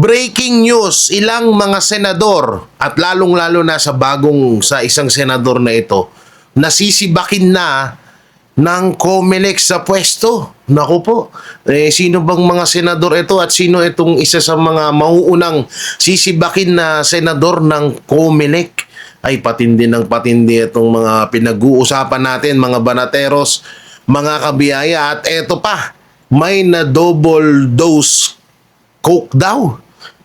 Breaking news, ilang mga senador at lalong-lalo na sa isang senador na ito, nasisibakin na ng COMELEC sa pwesto. Naku po, sino bang mga senador ito at sino itong isa sa mga mauunang sisibakin na senador ng COMELEC? Ay patindi ng patindi itong mga pinag-uusapan natin, mga banateros, mga kabiyaya, at eto pa, may na double dose coke daw.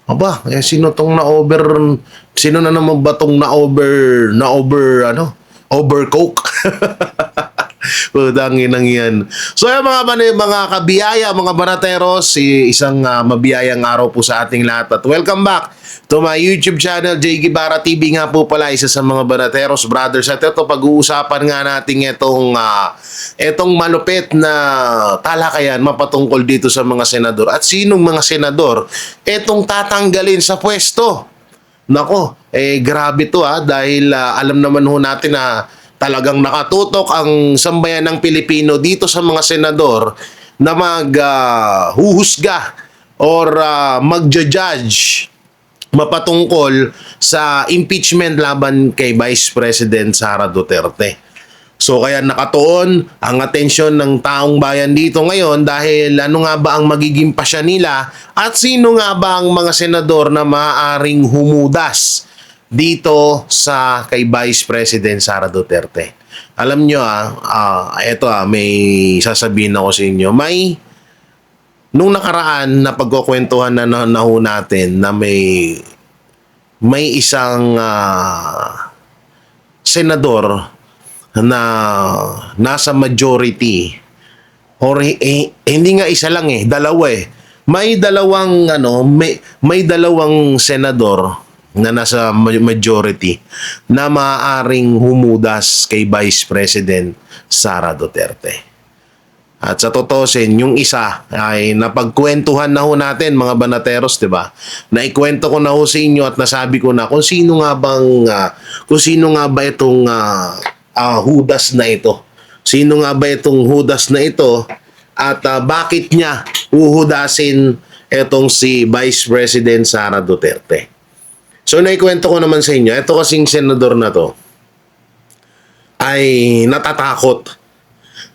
Aba, sino tong sino na naman ba tong over coke? Putangin nang yan. So yung mga kabiyaya, mga banateros, isang mabiyayang araw po sa ating lahat at welcome back to my YouTube channel, J. Guevara TV nga po pala, isa sa mga banateros brothers. At ito, pag-uusapan nga natin itong malupit na talakayan mapatungkol dito sa mga senador at sinong mga senador itong tatanggalin sa pwesto. Nako, grabe to dahil alam naman ho natin na talagang nakatutok ang sambayan ng Pilipino dito sa mga senador na maghuhusga or magja-judge mapatungkol sa impeachment laban kay Vice President Sara Duterte. So kaya nakatuon ang atensyon ng taong bayan dito ngayon dahil ano nga ba ang magiging pasya nila at sino nga ba ang mga senador na maaaring humudas dito sa kay Vice President Sara Duterte. Alam nyo may sasabihin ako sa inyo. Nung nakaraan na pagkukwentuhan na ho natin na may isang senador na nasa majority or hindi nga isa lang dalawa May dalawang senador na nasa majority na maaaring humudas kay Vice President Sara Duterte. At sa totoosin, yung isa ay napagkwentuhan na ho natin, mga banateros, 'di ba? Naikwento ko na ho sa inyo at nasabi ko na kung sino nga ba itong hudas na ito. Sino nga ba itong hudas na ito at bakit niya uhudasin itong si Vice President Sara Duterte? So naikwento ko naman sa inyo, ito kasing senador na to ay natatakot.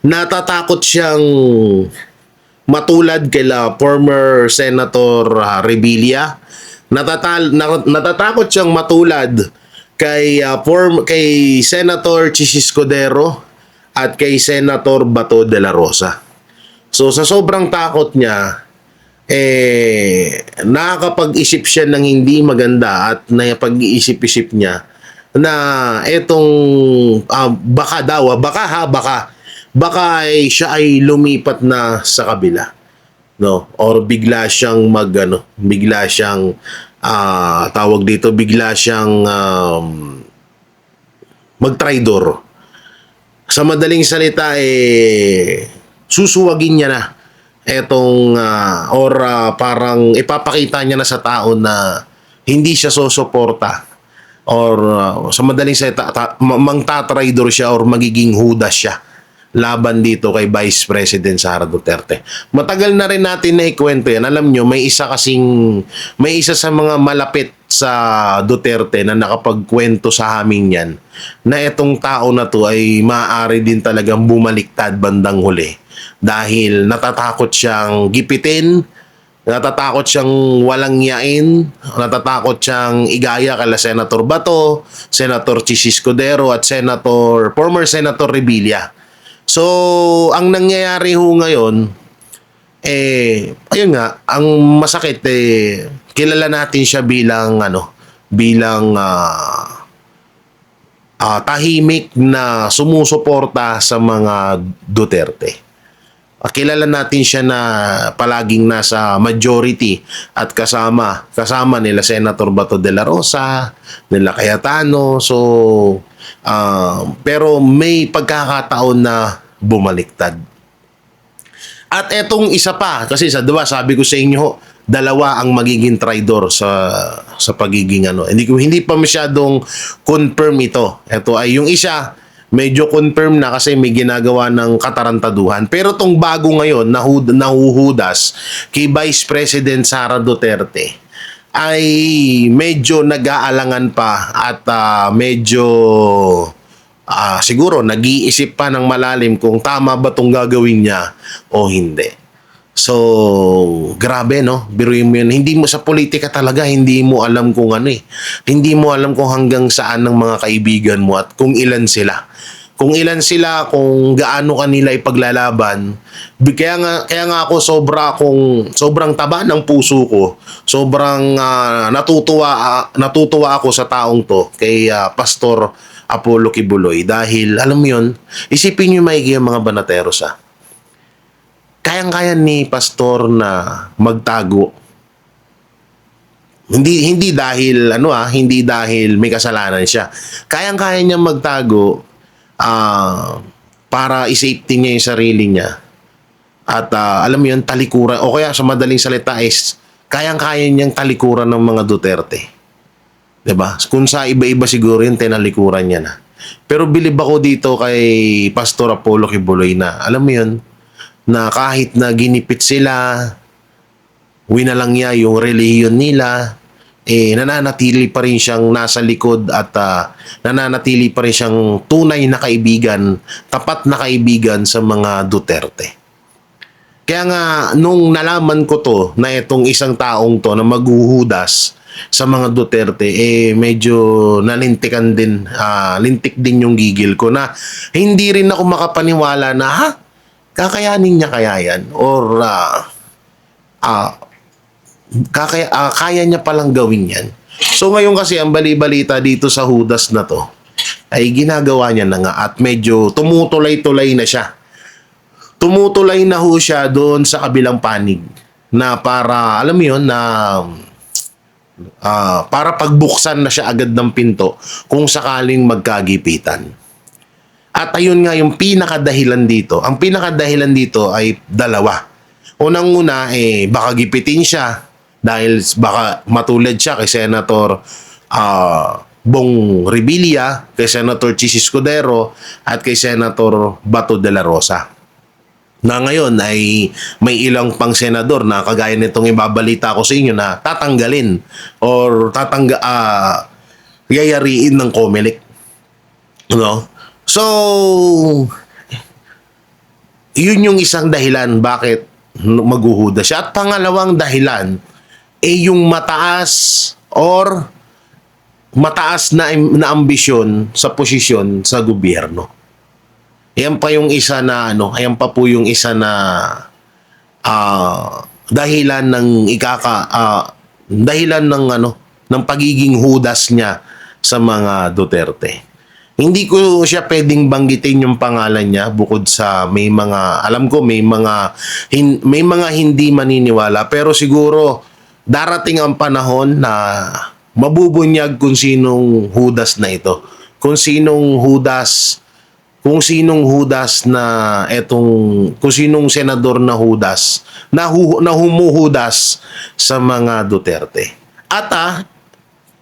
Natatakot siyang matulad kila former Senator Revilla. Natatakot siyang matulad kay Senator Chis Escudero at kay Senator Bato de la Rosa. So sa sobrang takot niya, nakakapag-isip siya ng hindi maganda at napag-iisip-isip niya na etong baka siya ay lumipat na sa kabila, no, or bigla siyang mag-traidor. Sa madaling salita, susuwagin niya na parang ipapakita niya na sa tao na hindi siya susuporta or sa madaling salita mangtatraidor siya or magiging hudas siya laban dito kay Vice President Sara Duterte. Matagal na rin natin na ikwento yan. Alam nyo, may isa sa mga malapit sa Duterte na nakapagkwento sa amin yan na itong tao na to ay maaari din talagang bumaliktad bandang huli. Dahil natatakot siyang gipitin, natatakot siyang walang yain, natatakot siyang igaya kala Senator Bato, Senator Chis Escudero at former Senator Revilla. So, ang nangyayari ho ngayon, ayun nga, ang masakit, kilala natin siya bilang tahimik na sumusuporta sa mga Duterte. Kilala natin siya na palaging nasa majority at kasama nila Senator Bato de la Rosa, nila Cayetano. So, pero may pagkakataon na bumaliktad. At etong isa pa, kasi diba, sabi ko sa inyo, dalawa ang magiging traidor sa pagiging Hindi pa masyadong confirm ito. Ito ay yung isa, medyo confirm na kasi may ginagawa ng katarantaduhan. Pero tong bago ngayon, nahuhudas kay Vice President Sara Duterte, ay medyo nag-aalangan pa at medyo siguro nag-iisip pa ng malalim kung tama ba itong gagawin niya o hindi. So, grabe no? Biruin mo yun. Hindi mo sa politika talaga, hindi mo alam kung ano eh. Hindi mo alam kung hanggang saan ng mga kaibigan mo at kung ilan sila. Kung ilan sila, kung gaano kanila ipaglalaban. Kaya nga ako sobrang taba ng puso ko. Sobrang natutuwa ako sa taong to kay Pastor Apollo Kibuloy dahil alam mo yun, isipin niyo maigi ang mga banateros kayang-kaya ni Pastor na magtago. Hindi dahil hindi dahil may kasalanan siya. Kayang-kaya niya magtago para i-safety niya yung sarili niya. At alam mo yun, talikuran o kaya sa madaling salita is kayang-kaya niyang talikuran ng mga Duterte. 'Di ba? Kung sa iba-iba siguro yun tinalikuran niya na. Pero bilib ako dito kay Pastor Apollo Kibuloy na alam mo yun, na kahit na ginipit sila, winalang niya yung relihiyon nila, nananatili pa rin siyang nasa likod at nananatili pa rin siyang tunay na kaibigan, tapat na kaibigan sa mga Duterte. Kaya nga, nung nalaman ko to, na itong isang taong to na maghuhudas sa mga Duterte, medyo nalintikan din, lintik din yung gigil ko na hindi rin ako makapaniwala na, kakayanin niya kaya yan? Or, kaya niya palang gawin yan? So ngayon kasi ang bali-balita dito sa hudas na to, ay ginagawa niya na nga at medyo tumutulay-tulay na siya. Tumutulay na ho siya doon sa kabilang panig na para, alam mo yun, na para pagbuksan na siya agad ng pinto kung sakaling magkagipitan. At ayun nga yung pinakadahilan dito. Ang pinakadahilan dito ay dalawa. Unang-una, baka gipitin siya dahil baka matulad siya kay Senator Bong Revilla, kay Senator Chis Escudero, at kay Senator Bato de la Rosa. Na ngayon ay may ilang pang senador na kagaya nitong ibabalita ko sa inyo na tatanggalin or yayariin ng COMELEC. No? So, yun yung isang dahilan bakit maghuhuda siya. At pangalawang dahilan, yung mataas na ambisyon sa posisyon sa gobyerno. Ayan pa yung isa na ayan pa po yung isa na dahilan ng pagiging hudas niya sa mga Duterte. Hindi ko siya pwedeng banggitin yung pangalan niya bukod sa may mga, alam ko may mga hindi maniniwala, pero siguro darating ang panahon na mabubunyag kung sinong hudas na ito. Kung sinong senador na hudas, na humuhudas sa mga Duterte. At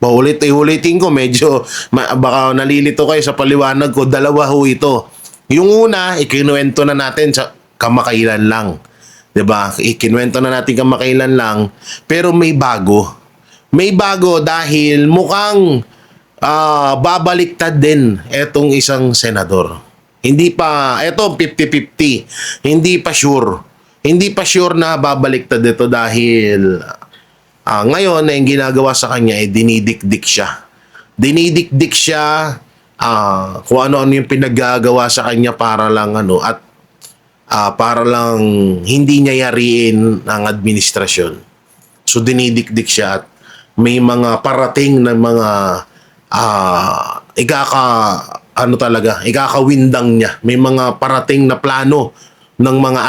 paulit-ulitin ko, medyo baka nalilito kayo sa paliwanag ko, dalawa ho ito. Yung una, ikinuwento na natin sa kamakailan lang. 'Di ba? Ikinuwento na natin kamakailan lang, pero may bago. May bago dahil mukhang babaliktad din etong isang senador. Hindi pa, eto 50-50. Hindi pa sure. Hindi pa sure na babaliktad ito dahil ngayon na yung ginagawa sa kanya dinidikdik siya. Dinidikdik siya kung ano-ano yung pinaggagawa sa kanya para lang para lang hindi niya yariin ang administrasyon. So dinidikdik siya at may mga parating na mga ikakawindang niya. May mga parating na plano ng mga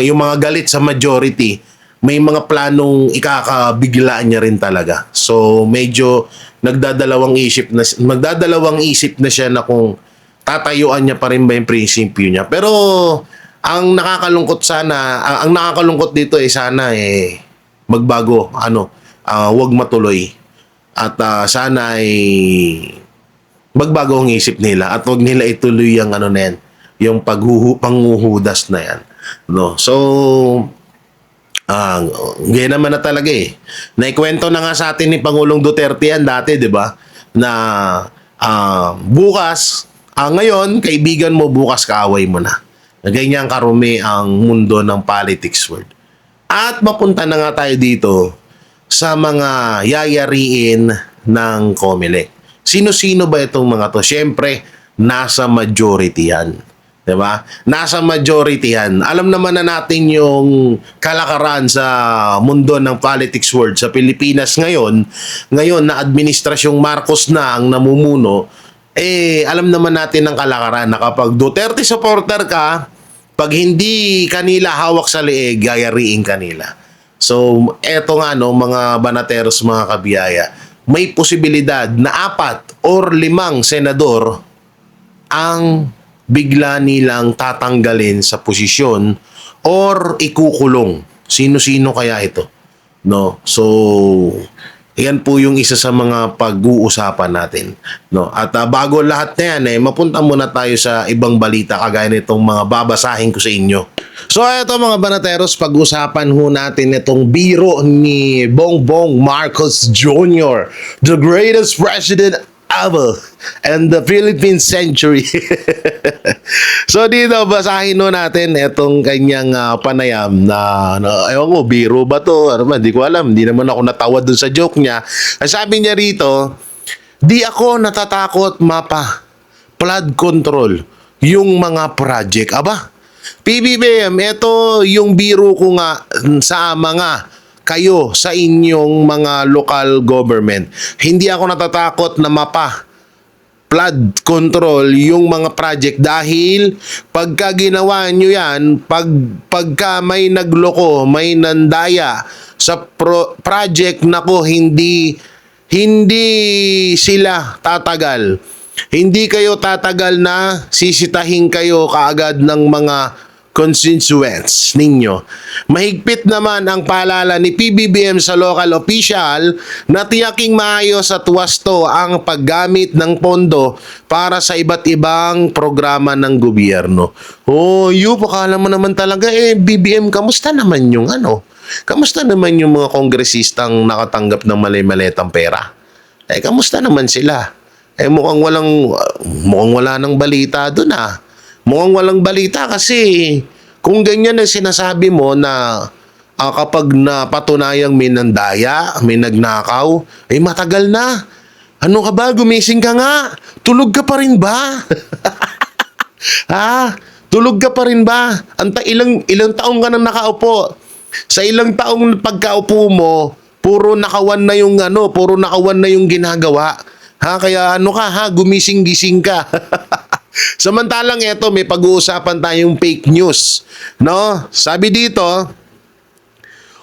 yung mga galit sa majority. May mga planong ikakabiglaan niya rin talaga. So medyo magdadalawang isip na siya na kung tatayuan niya pa rin ba yung prinsipyo niya. Pero ang nakakalungkot dito sana magbago, wag matuloy. At sana magbago ang isip nila at wag nila ituloy yung na yan, yung panghuhudas na yan. No? So Ah, ganyan naman na talaga eh. Naikwento na nga sa atin ni Pangulong Duterte yan dati, di ba? Na bukas, ngayon, kaibigan mo, bukas kaaway mo na. Ganyan karumi ang mundo ng politics world. At mapunta na nga tayo dito sa mga yayariin ng COMELEC. Sino-sino ba itong mga to? Siyempre, nasa majority yan. Diba? Nasa majority yan. Alam naman na natin yung kalakaran sa mundo ng politics world sa Pilipinas ngayon. Ngayon na administrasyong Marcos na ang namumuno, alam naman natin ang kalakaran na kapag Duterte supporter ka, pag hindi kanila hawak sa leeg, gayariin kanila. So, eto nga no, mga banateros, mga kabiyaya, may posibilidad na 4 or 5 senador ang bigla nilang tatanggalin sa posisyon or ikukulong. Sino-sino kaya ito? No? So, yan po yung isa sa mga pag-uusapan natin. No? At bago lahat na yan, mapunta muna tayo sa ibang balita kagaya nitong mga babasahin ko sa inyo. So ito mga banateros, pag-usapan ho natin itong biro ni Bongbong Marcos Jr., the greatest president ever and the Philippine century. So dito basahin no natin itong kanyang panayam na ewan ko, biro ba to? Ano ba, hindi ko alam, hindi naman ako natawa dun sa joke niya. Sabi niya rito, di ako natatakot mapa flood control yung mga project. Aba, PBBM, ito yung biro ko nga sa mga kayo sa inyong mga local government. Hindi ako natatakot na flood control yung mga project dahil pagka ginawa nyo yan, pagka may nagloko, may nandaya sa project, nako, hindi sila tatagal. Hindi kayo tatagal na sisitahin kayo kaagad ng mga constituents ninyo. Mahigpit naman ang paalala ni PBBM sa local official na tiyaking maayos at wasto ang paggamit ng pondo para sa iba't ibang programa ng gobyerno. Oh, pakala mo naman talaga BBM, kamusta naman yung Kamusta naman yung mga kongresistang nakatanggap ng mali-malitang pera? Kamusta naman sila? Mukhang wala nang balita doon Mukhang walang balita kasi kung ganyan ang sinasabi mo na kapag napatunayang may nandaya, may nagnakaw, matagal na. Ano ka ba? Gumising ka nga. Tulog ka pa rin ba? Tulog ka pa rin ba? Ilang taong ka nang nakaupo. Sa ilang taong pagkaupo mo, puro nakawan na yung ginagawa. Kaya gumising-gising ka. Samantalang ito, may pag-uusapan tayong fake news. No? Sabi dito,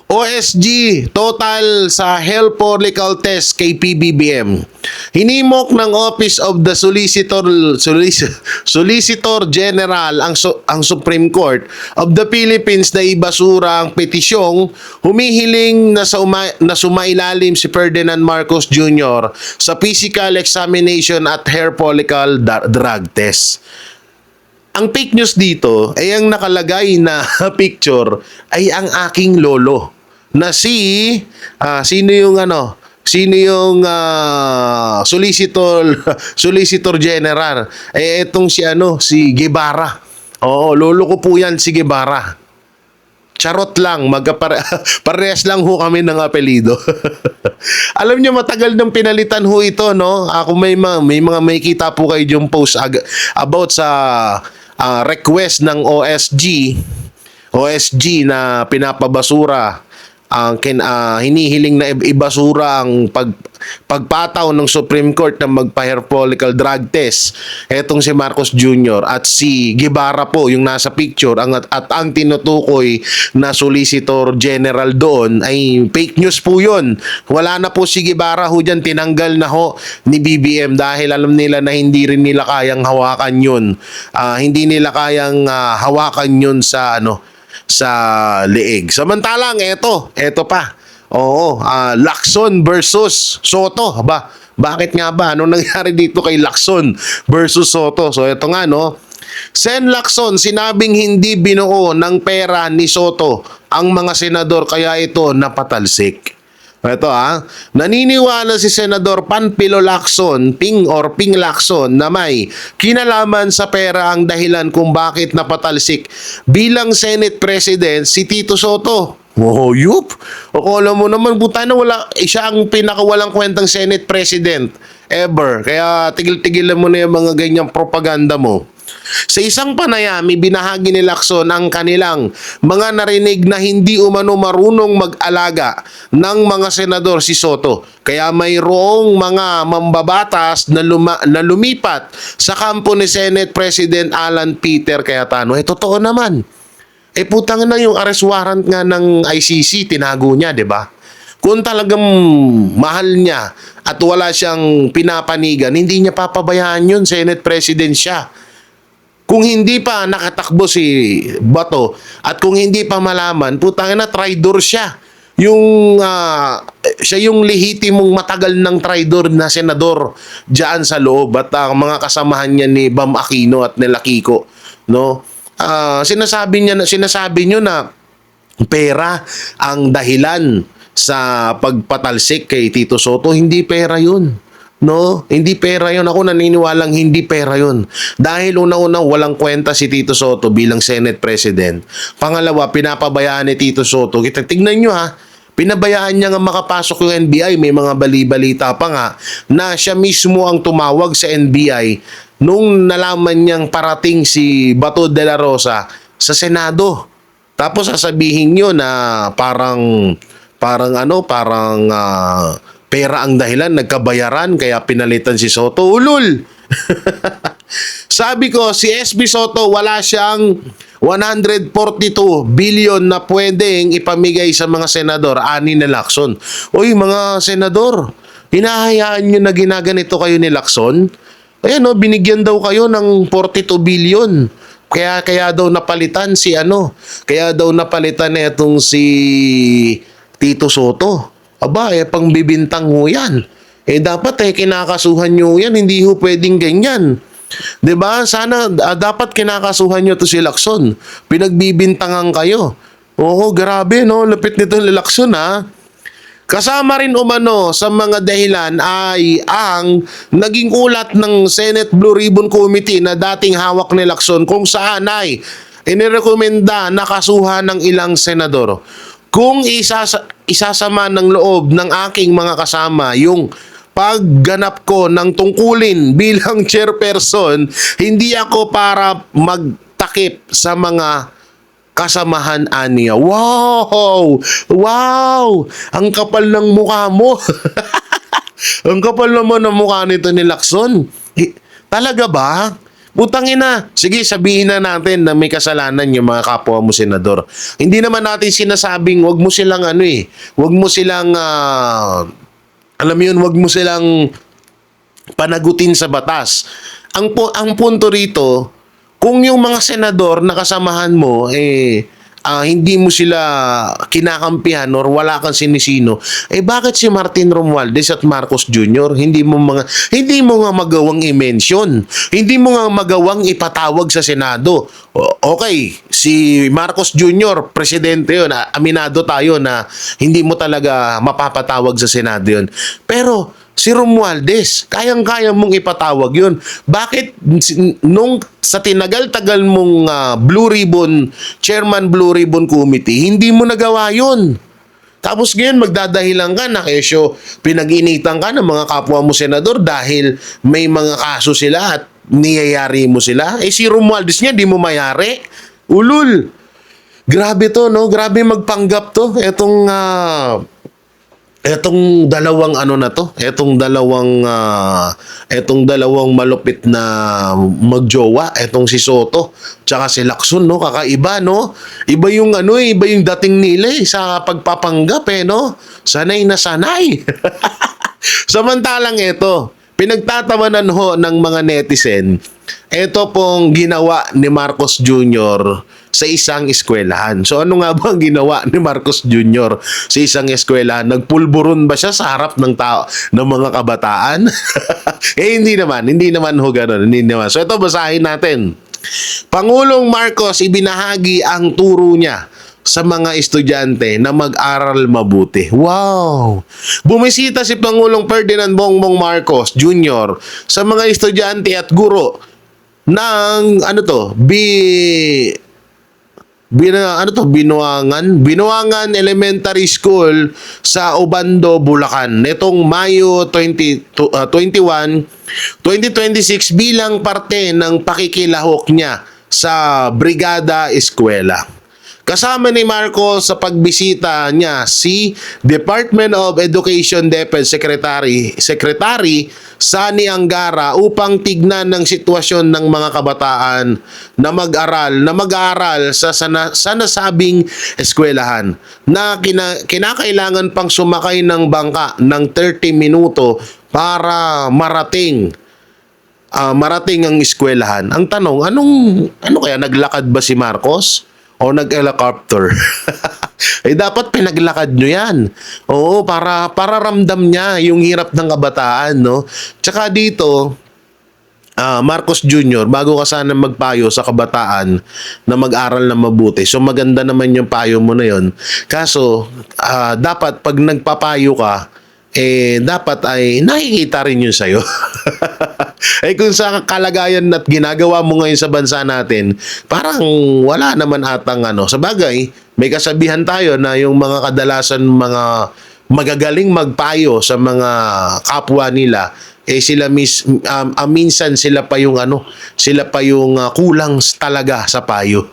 OSG, total sa health follicle test kay PBBM. Hinimok ng Office of the Solicitor General ang Supreme Court of the Philippines na ibasura ang petisyong humihiling na sumailalim si Ferdinand Marcos Jr. sa physical examination at hair follicle drug test. Ang fake news dito ay ang nakalagay na picture ay ang aking lolo na sino yung Solicitor General, etong si Guevara. Oo, lolo ko po yan, si Guevara. Charot lang, parehas lang ho kami ng apelido. Alam niyo, matagal nang pinalitan ho ito, no? Ako may mga may kita po kayo yung post about sa request ng OSG na pinapabasura ang hinihiling na ibasura ang pagpataw ng Supreme Court na magpa-hair follicle drug test. Etong si Marcos Jr. at si Guevara po yung nasa picture at ang tinutukoy na Solicitor General doon ay fake news po yun. Wala na po si Guevara ho dyan, tinanggal na ho ni BBM dahil alam nila na hindi rin nila kayang hawakan yun. Hindi nila kayang hawakan yun sa leeg. Samantalang eto pa. Oo, Lacson versus Soto. Bakit nga ba? Anong nangyari dito kay Lacson versus Soto? So eto nga Sen Lacson, sinabing hindi binuo ng pera ni Soto ang mga senador kaya ito napatalsik. Ito naniniwala si Senador Panfilo Lacson, Ping Lacson na may kinalaman sa pera ang dahilan kung bakit napatalsik bilang Senate President si Tito Soto. Oh, yup. Akala mo naman, buta na wala, siya ang pinakawalang kwentang Senate President ever. Kaya tigil-tigilan mo na yung mga ganyang propaganda mo. Sa isang panayam, binahagi ni Lacson ang kanilang mga narinig na hindi umano marunong mag-alaga ng mga senador si Soto. Kaya mayroong mga mambabatas na, lumipat sa kampo ni Senate President Alan Peter Cayetano. Totoo naman. Putang na yung arrest warrant nga ng ICC, tinago niya, di ba? Kung talagang mahal niya at wala siyang pinapanigan, hindi niya papabayaan yun, Senate President siya. Kung hindi pa nakatakbo si Bato at kung hindi pa malaman, putang na traidor siya. Siya yung lehitimong matagal ng traidor na senador diyan sa loob at mga kasamahan niya ni Bam Aquino at nila Kiko, no? Sinasabi niyo na pera ang dahilan sa pagpatalsik kay Tito Soto. Hindi pera 'yun. No, hindi pera yun. Ako naniniwalang hindi pera yun. Dahil una-una walang kwenta si Tito Soto bilang Senate President. Pangalawa, pinapabayaan ni Tito Soto. Tignan nyo pinabayaan niya nga makapasok yung NBI. May mga bali-balita pa nga na siya mismo ang tumawag sa NBI nung nalaman niyang parating si Bato de la Rosa sa Senado. Tapos sasabihin nyo na parang pera ang dahilan, nagkabayaran, kaya pinalitan si Soto. Ulul! Sabi ko, si SB Soto, wala siyang 142 billion na pwedeng ipamigay sa mga senador, ani ni Lacson. Uy, mga senador, hinahayaan nyo na ginaganito kayo ni Lacson? Ayan, binigyan daw kayo ng 42 billion. Kaya daw napalitan kaya daw napalitan itong si Tito Soto. Aba, pang bibintang ho yan. Dapat kinakasuhan nyo yan, hindi ho pwedeng ganyan. 'Di ba? Sana dapat kinakasuhan nyo to si Lacson. Pinagbibintangan kayo. Oo, grabe no, lapit nito ni Lacson Kasama rin umano sa mga dahilan ay ang naging ulat ng Senate Blue Ribbon Committee na dating hawak ni Lacson kung saan ay inirekomenda na kasuhan ng ilang senador. Kung isasama ng loob ng aking mga kasama yung pagganap ko ng tungkulin bilang chairperson, hindi ako para magtakip sa mga kasamahan aniya. Wow! Wow! Ang kapal ng mukha mo. Ang kapal naman ng mukha nito ni Lacson. Talaga ba? Putangin na. Sige, sabihin na natin na may kasalanan yung mga kapwa mo senador. Hindi naman natin sinasabing wag mo silang wag mo silang wag mo silang panagutin sa batas. Ang punto rito, kung yung mga senador na kasamahan mo hindi mo sila kinakampihan or wala kang sinisino, bakit si Martin Romualdez at Marcos Jr. hindi mo nga magawang i-mention, hindi mo nga magawang ipatawag sa Senado? Okay, si Marcos Jr. presidente yun, aminado tayo na hindi mo talaga mapapatawag sa Senado yun. Pero si Romualdez, kayang-kaya mong ipatawag yun. Bakit nung sa tinagal-tagal mong Chairman Blue Ribbon Committee, hindi mo nagawa yun? Tapos ngayon magdadahilan ka na kesyo pinag-initan ka ng mga kapwa mo senador dahil may mga kaso sila at niyayari mo sila. Si Romualdez niya, di mo mayari. Ulul! Grabe to, no? Grabe magpanggap to. Etong dalawang malupit na magjowa, etong si Soto tsaka si Lacson, no? Kakaiba, no? Iba yung dating nila sa pagpapanggap, no? Sanay na sanay. Samantalang pinagtatawanan ho ng mga netizen, ito pong ginawa ni Marcos Jr. sa isang eskwelahan. So ano nga ba ang ginawa ni Marcos Jr. sa isang eskwelahan? Nagpulburon ba siya sa harap ng ng mga kabataan? Hindi naman ho ganun. Hindi naman. So ito basahin natin. Pangulong Marcos ibinahagi ang turo niya sa mga estudyante na mag-aral mabuti. Wow! Bumisita si Pangulong Ferdinand Bongbong Marcos Jr. sa mga estudyante at guro ng Binuangan Elementary School sa Obando, Bulacan nitong Mayo 21, 2026 bilang parte ng pakikilahok niya sa Brigada Eskwela. Kasama ni Marcos sa pagbisita niya si Department of Education DepEd Secretary Sani Angara upang tignan ng sitwasyon ng mga kabataan na mag-aaral sa nasabing eskwelahan na kinakailangan pang sumakay ng bangka ng 30 minuto para marating ang eskwelahan. Ang tanong, ano kaya naglakad ba si Marcos? O nag-helicopter? Dapat pinaglakad nyo yan. Oo, para ramdam niya yung hirap ng kabataan, no? Tsaka dito, Marcos Jr., bago ka sana magpayo sa kabataan na mag-aral na mabuti. So maganda naman yung payo mo na yun. Kaso, dapat pag nagpapayo ka, dapat ay nakikita rin yun sa'yo. Kung sa kalagayan at ginagawa mo ngayon sa bansa natin, parang wala naman atang Sa bagay, may kasabihan tayo na yung mga kadalasan mga magagaling magpayo sa mga kapwa nila, minsan sila pa yung kulang talaga sa payo.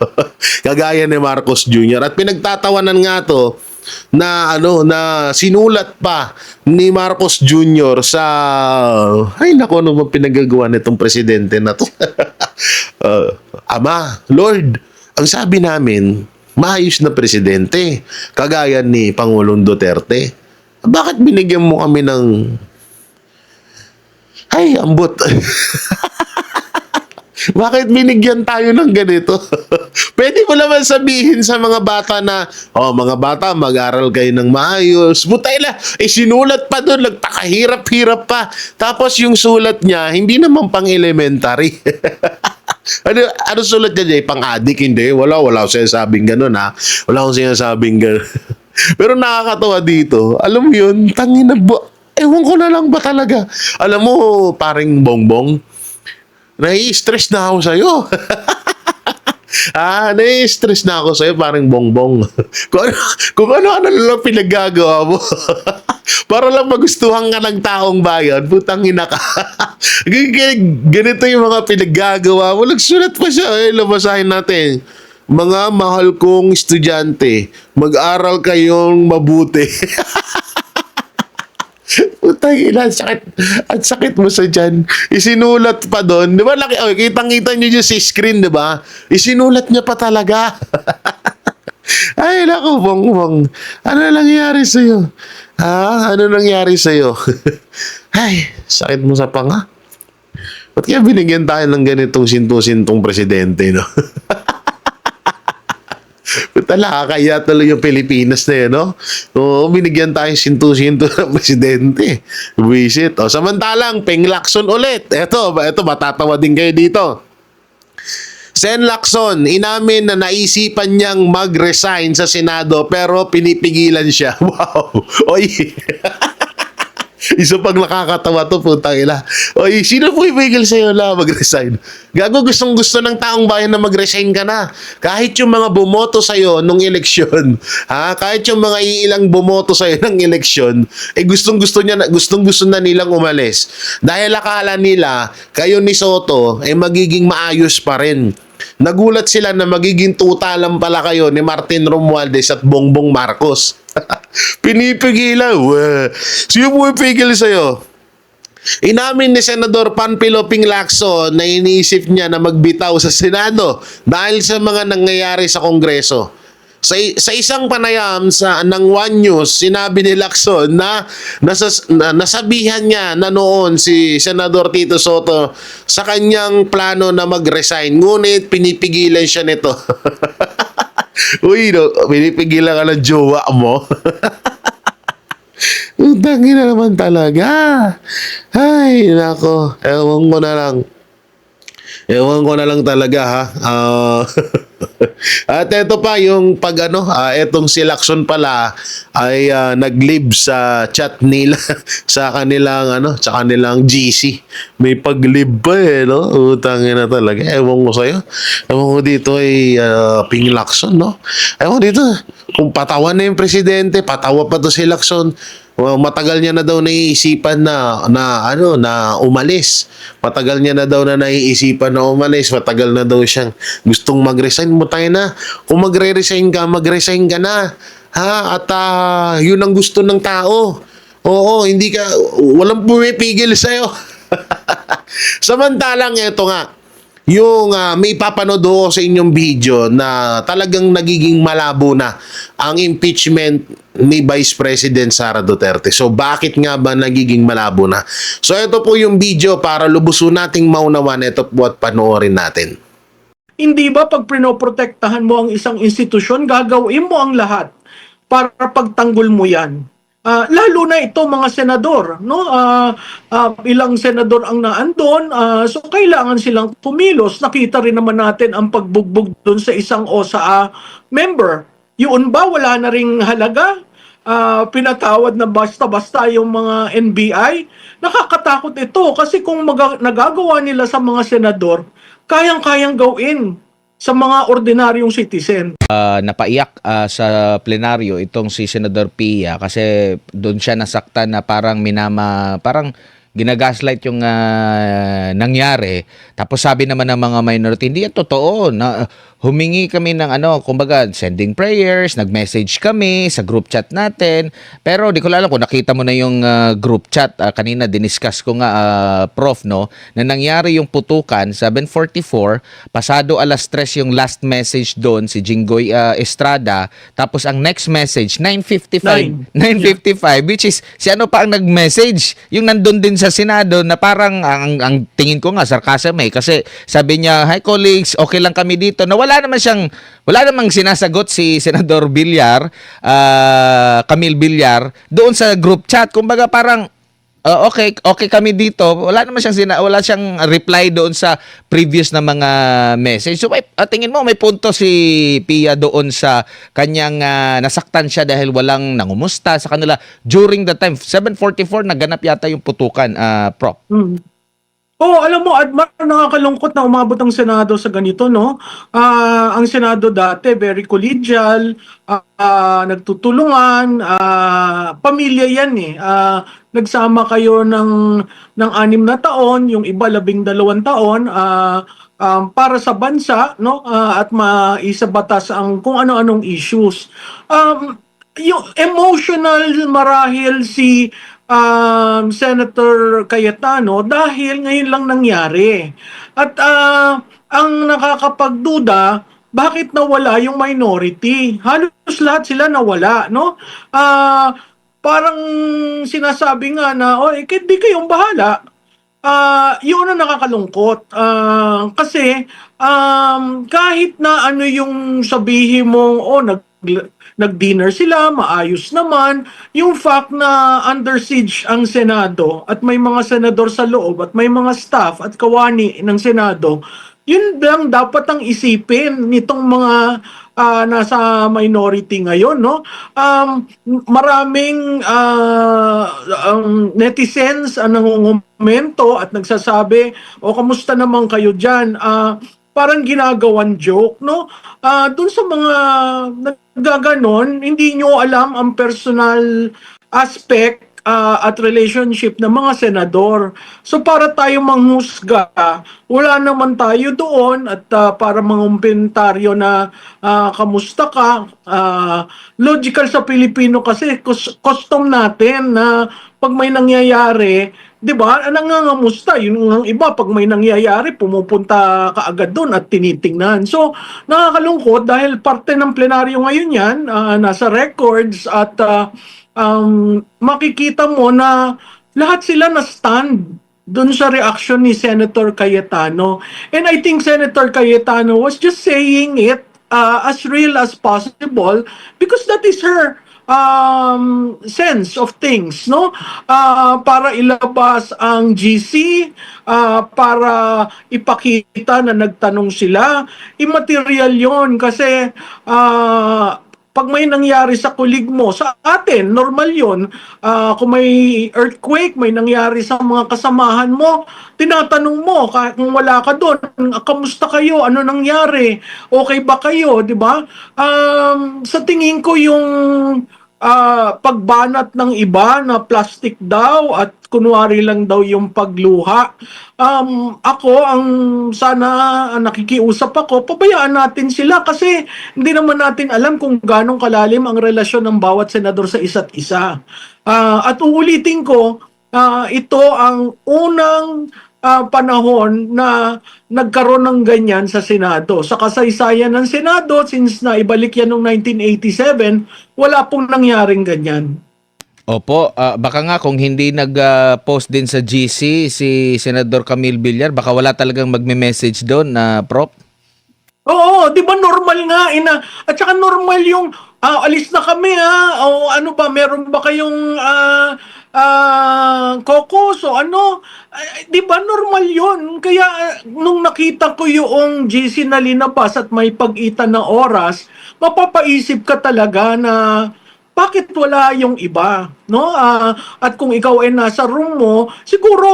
Kagaya ni Marcos Jr. At pinagtatawanan nga to na sinulat pa ni Marcos Jr. sa ano ba pinagagawa nitong presidente na to? Ama, Lord, ang sabi namin, maayos na presidente, kagaya ni Pangulong Duterte. Bakit binigyan mo kami ng ambot? Bakit binigyan tayo ng ganito? Pwede mo naman sabihin sa mga bata na, mga bata, mag-aral kayo ng maayos. Butay na, sinulat pa doon, nagpakahirap-hirap pa. Tapos yung sulat niya, hindi naman pang elementary. ano sulat niya, pang-adik? Hindi, wala akong sinasabing gano'n, ha? Wala akong sinasabing gano'n. Pero nakakatawa dito, alam mo yun, ewan ko na lang ba talaga? Alam mo, paring Bongbong, nai-stress na ako sa'yo. Nai-stress na ako sa'yo, parang Bongbong. kung ano-ano lang pinaggagawa mo. Para lang magustuhan ka ng taong bayan, putang ina ka. Ganito yung mga pinaggagawa mo. Nagsulat pa siya, labasahin natin. Mga mahal kong estudyante, mag-aral kayong mabuti. Utay, sakit mo sa dyan. Isinulat pa doon. Di ba, kitang-kita nyo yung sa screen, di ba? Isinulat niya pa talaga. Ay, naku, Bongbong. Ano nangyari sa'yo? Ano nangyari sa'yo? Ay, sakit mo sa panga. Ba't kaya binigyan tayo ng ganitong sinto-sintong presidente, no? Nakakaya tuloy yung Pilipinas na yun, no? Binigyan tayo sinto-sinto ng presidente. Visit. Samantalang, Peng Lacson ulit. Ito, matatawa din kayo dito. Sen Lacson, inamin na naisipan niyang mag-resign sa Senado pero pinipigilan siya. Wow! Oy! Isa pag nakakatawa to, putang ina. Oy, sino po ipigil sa'yo na mag-resign? Gago, gustong-gusto ng taong bayan na mag-resign ka na. Kahit yung mga bumoto sa'yo nung eleksyon, kahit yung mga iilang bumoto sa'yo ng eleksyon, gustong-gusto na nilang umalis. Dahil akala nila, kayo ni Soto, magiging maayos pa rin. Nagulat sila na magiging tuta lang pala kayo ni Martin Romualdez at Bongbong Marcos. Pinipigilan. Sino mo ipigil sa'yo? Inamin ni Senador Panfilo Ping Lacson na iniisip niya na magbitaw sa Senado dahil sa mga nangyayari sa Kongreso. Sa isang panayam ng One News, sinabi ni Lacson na nasabihan niya na noon si Senador Tito Soto sa kanyang plano na mag-resign. Ngunit pinipigilan siya nito. Uy, pinipigilan ka ng jowa mo. Utangin na naman talaga. Ay, nako. Ewan ko na lang talaga, ha. At eto pa yung pag ano, etong si Lacson pala ay nag-live sa chat nila sa kanilang ano, sa kanilang GC. May pag-live pa no? Utangin na talaga. Ewan ko sa'yo. Ewan ko dito ay Ping Lacson, no? Ewan ko dito. Kung patawan na yung presidente, patawa pa to si Lacson. Well, matagal niya na daw naiisipan na umalis. Matagal niya na daw na naiisipan na umalis. Matagal na daw siyang gustong mag-resign. Mutay na. Kung magre-resign ka na. Ha? At yun ang gusto ng tao. Oo, hindi ka, walang pumipigil sa'yo. Samantalang ito nga, yung may papanood ko sa inyong video na talagang nagiging malabo na ang impeachment ni Vice President Sara Duterte. So bakit nga ba nagiging malabo na? So ito po yung video para lubusun nating maunawan. Ito po at panoorin natin. Hindi ba pag pinoprotektahan mo ang isang institusyon, gagawin mo ang lahat para pagtanggol mo yan? Lalo na ito mga senador, no? Ilang senador ang naandon, so kailangan silang pumilos. Nakita rin naman natin ang pagbugbog doon sa isang OSA member. Yun ba wala na ring halaga? Pinatawad na basta-basta yung mga NBI. Nakakatakot ito kasi kung nagagawa nila sa mga senador, kayang-kayang gawin sa mga ordinaryong citizen. Napaiyak sa plenaryo itong si Senador Pia kasi doon siya nasaktan na parang parang ginagaslight yung nangyari. Tapos sabi naman ng mga minority, hindi yan totoo. Humingi kami ng kumbaga, sending prayers, nag-message kami sa group chat natin. Pero di ko alam kung nakita mo na yung group chat. Kanina diniscuss ko nga, Prof, no, na nangyari yung putukan, 7:44, pasado 3:00 yung last message doon, si Jinggoy Estrada. Tapos ang next message, 9:55, which is, si ano pa ang nag-message? Yung nandun din sa Senado na parang, ang tingin ko nga, sarcasm kasi sabi niya, hi colleagues, okay lang kami dito, na wala namang sinasagot si Senador Villar, Camille Villar, doon sa group chat. Kumbaga parang, okay kami dito. Wala siyang reply doon sa previous na mga message. So tingin mo may punto si Pia doon sa kanyang nasaktan siya dahil walang nangumusta sa kanila during the time 7:44 naganap yata yung putukan, Prof. Alam mo, Admar, nakakalungkot na umabot ang Senado sa ganito, no? Ang Senado dati, very collegial, nagtutulungan, pamilya yan eh. Nagsama kayo ng 6 na taon, yung iba 12 taon, para sa bansa, no? At maisabatas ang kung ano-anong issues. Yung emotional marahil si Senator Cayetano dahil ngayon lang nangyari. At ang nakakapagduda, bakit nawala yung minority? Halos lahat sila nawala, no? Parang sinasabi nga na, di kayong bahala. Yun ang nakakalungkot. Kasi kahit na ano yung sabihin mo, nag-dinner sila, maayos naman, yung fact na under siege ang Senado at may mga senador sa loob at may mga staff at kawani ng Senado, yun lang dapat ang isipin nitong mga nasa minority ngayon, no? Maraming netizens ang nangungumento at nagsasabi, kamusta naman kayo dyan? Parang ginagawan joke, no? Doon sa mga nagaganon, hindi nyo alam ang personal aspect at relationship ng mga senador. So para tayo manghusga, wala naman tayo doon at para mangumpentaryo na kamusta ka. Logical sa Pilipino kasi custom natin na pag may nangyayari, 'di ba? Nangangamusta. Yung iba pag may nangyayari, pumupunta kaagad doon at tinitingnan. So, nakakalungkot dahil parte ng plenaryo ngayon 'yan, nasa records at makikita mo na lahat sila na stand doon sa reaction ni Senator Cayetano. And I think Senator Cayetano was just saying it as real as possible because that is her sense of things, no? Para ilabas ang GC, para ipakita na nagtanong sila. Immaterial yon kasi pag may nangyari sa kulig mo, sa atin, normal yon. Kung may earthquake, may nangyari sa mga kasamahan mo, tinatanong mo, kung wala ka doon, kamusta kayo? Ano nangyari? Okay ba kayo? Di ba? Sa tingin ko yung pagbanat ng iba na plastic daw at kunwari lang daw yung pagluha. Ako, ang sana nakikiusap ako, pabayaan natin sila kasi hindi naman natin alam kung ganong kalalim ang relasyon ng bawat senador sa isa't isa. At uulitin ko, ito ang unang panahon na nagkaroon ng ganyan sa Senado. Sa kasaysayan ng Senado, since naibalik yan noong 1987, wala pong nangyaring ganyan. Opo, baka nga kung hindi nag-post din sa GC si Senador Camille Villar, baka wala talagang magme-message doon na Prop. Oo, di ba normal nga at saka normal yung alis na kami o ano ba, meron ba kayong caucus o ano? Di ba normal yun? Kaya nung nakita ko yung GC na linabas at may pag-itan na oras, mapapaisip ka talaga na bakit wala yung iba, no? At kung ikaw ay nasa room mo, siguro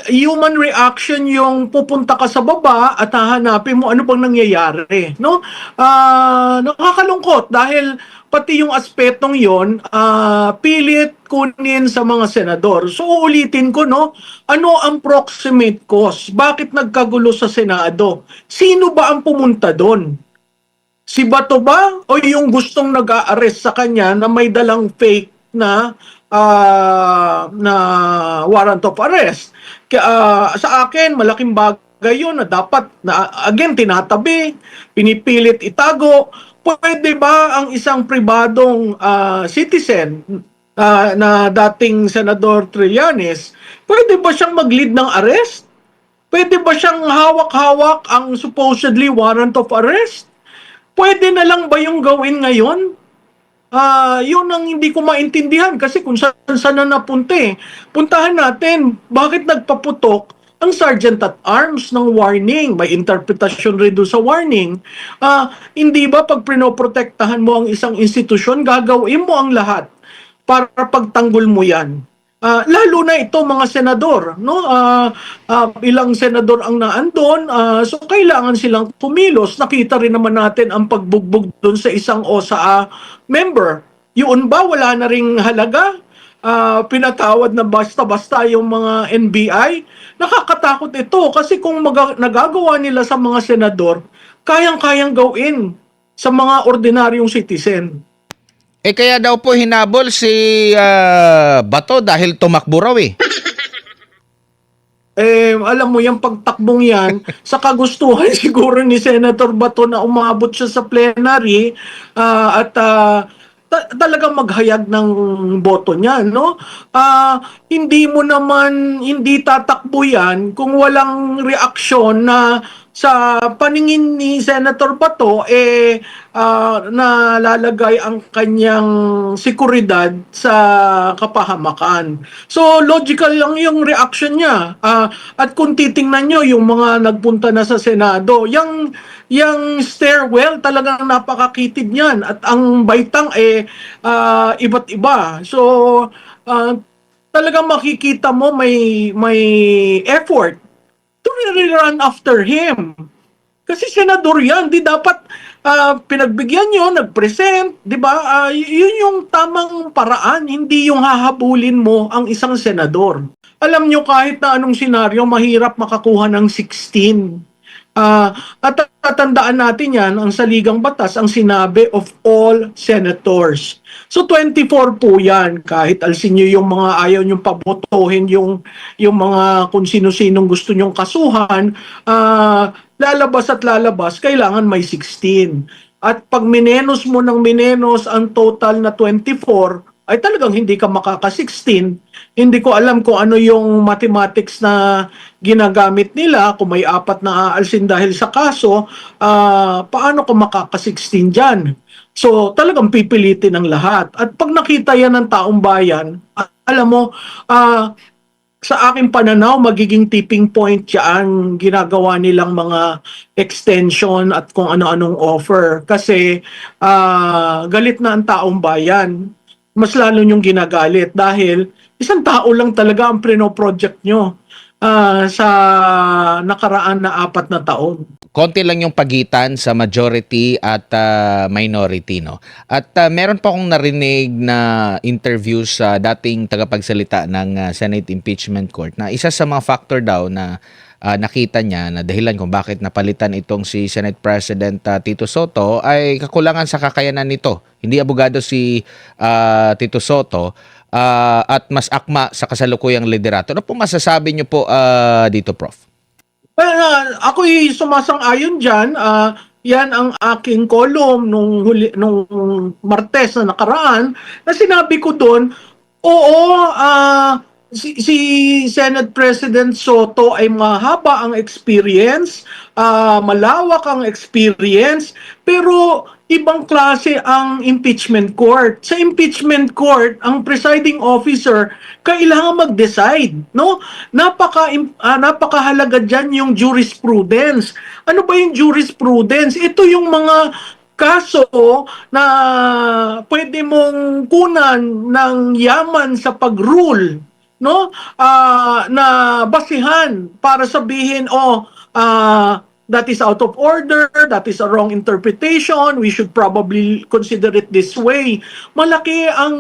human reaction yung pupunta ka sa baba at hahanapin mo ano bang nangyayari, no? Nakakalungkot dahil pati yung aspetong yon pilit kunin sa mga senador. So uulitin ko, no? Ano ang proximate cause? Bakit nagkagulo sa Senado? Sino ba ang pumunta doon? Si Bato ba o yung gustong nag-a-arrest sa kanya na may dalang fake na warrant of arrest? Sa akin, malaking bagay yun na dapat, again, tinatabi, pinipilit itago. Pwede ba ang isang pribadong citizen na dating Senador Trillanes, pwede ba siyang mag-lead ng arrest? Pwede ba siyang hawak-hawak ang supposedly warrant of arrest? Pwede na lang ba yung gawin ngayon? Yun ang hindi ko maintindihan kasi kung saan na napunta eh. Puntahan natin, bakit nagpaputok ang Sergeant at Arms ng warning? May interpretasyon rin doon sa warning. Hindi ba pag pinoprotektahan mo ang isang institusyon, gagawin mo ang lahat para pagtanggol mo yan? Lalo na ito mga senador, no? Ilang senador ang naandon, so kailangan silang kumilos. Nakita rin naman natin ang pagbugbog doon sa isang OSA member. Yun ba wala na ring halaga? Pinatawad na basta-basta yung mga NBI. Nakakatakot ito kasi kung nagagawa nila sa mga senador, kayang-kayang gawin sa mga ordinaryong citizen. Kaya daw po hinabol si Bato dahil tumakbo raw eh. Alam mo yung pagtakbong yan, sa kagustuhan siguro ni Senator Bato na umabot siya sa plenary at talagang maghayag ng boto niya, no? Hindi tatakbo yan kung walang reaksyon na sa paningin ni Senator Bato nalalagay ang kanyang seguridad sa kapahamakan. So logical lang yung reaction niya. At kung titingnan nyo yung mga nagpunta na sa Senado, yung stairwell talagang napakakitid niyan at ang baitang iba't iba. So talagang makikita mo may effort to really run after him. Kasi senador yan, di dapat pinagbigyan nyo, nag-present, di ba? Yun yung tamang paraan, hindi yung hahabulin mo ang isang senador. Alam nyo kahit na anong senaryo, mahirap makakuha ng 16. At tatandaan natin yan, ang saligang batas, ang sinabi of all senators. So 24 po yan, kahit alsin nyo yung mga ayaw nyong pabotohin, yung mga kung sino-sinong gusto nyong kasuhan, lalabas at lalabas, kailangan may 16. At pag minenos mo ng minenos ang total na 24, ay talagang hindi ka makaka-16. Hindi ko alam kung ano yung mathematics na ginagamit nila, kung may 4 na aalsin dahil sa kaso, paano ko makaka-16 dyan? So talagang pipilitin ng lahat. At pag nakita yan ng taong bayan, alam mo, sa aking pananaw, magiging tipping point yan ginagawa nilang mga extension at kung ano-anong offer. Kasi galit na ang taong bayan. Mas lalo niyong ginagalit dahil isang tao lang talaga ang project nyo sa nakaraan na 4 na taon. Konti lang yung pagitan sa majority at minority, no? At meron pa akong narinig na interview sa dating tagapagsalita ng Senate Impeachment Court na isa sa mga factor daw na nakita niya na dahilan kung bakit napalitan itong si Senate President Tito Soto ay kakulangan sa kakayanan nito. Hindi abogado si Tito Soto at mas akma sa kasalukuyang liderato. Ano po masasabi niyo po dito, Prof? Ako'y sumasang-ayon dyan. Yan ang aking column nung Martes na nakaraan na sinabi ko doon, oo, si Senate President Soto ay mahaba ang experience, malawak ang experience, pero ibang klase ang impeachment court. Sa impeachment court, ang presiding officer kailangan mag-decide, no? Napakahalaga diyan yung jurisprudence. Ano ba yung jurisprudence? Ito yung mga kaso na pwede mong kunan ng yaman sa pag-rule, no? Na basihan para sabihin, that is out of order, that is a wrong interpretation, we should probably consider it this way. Malaki ang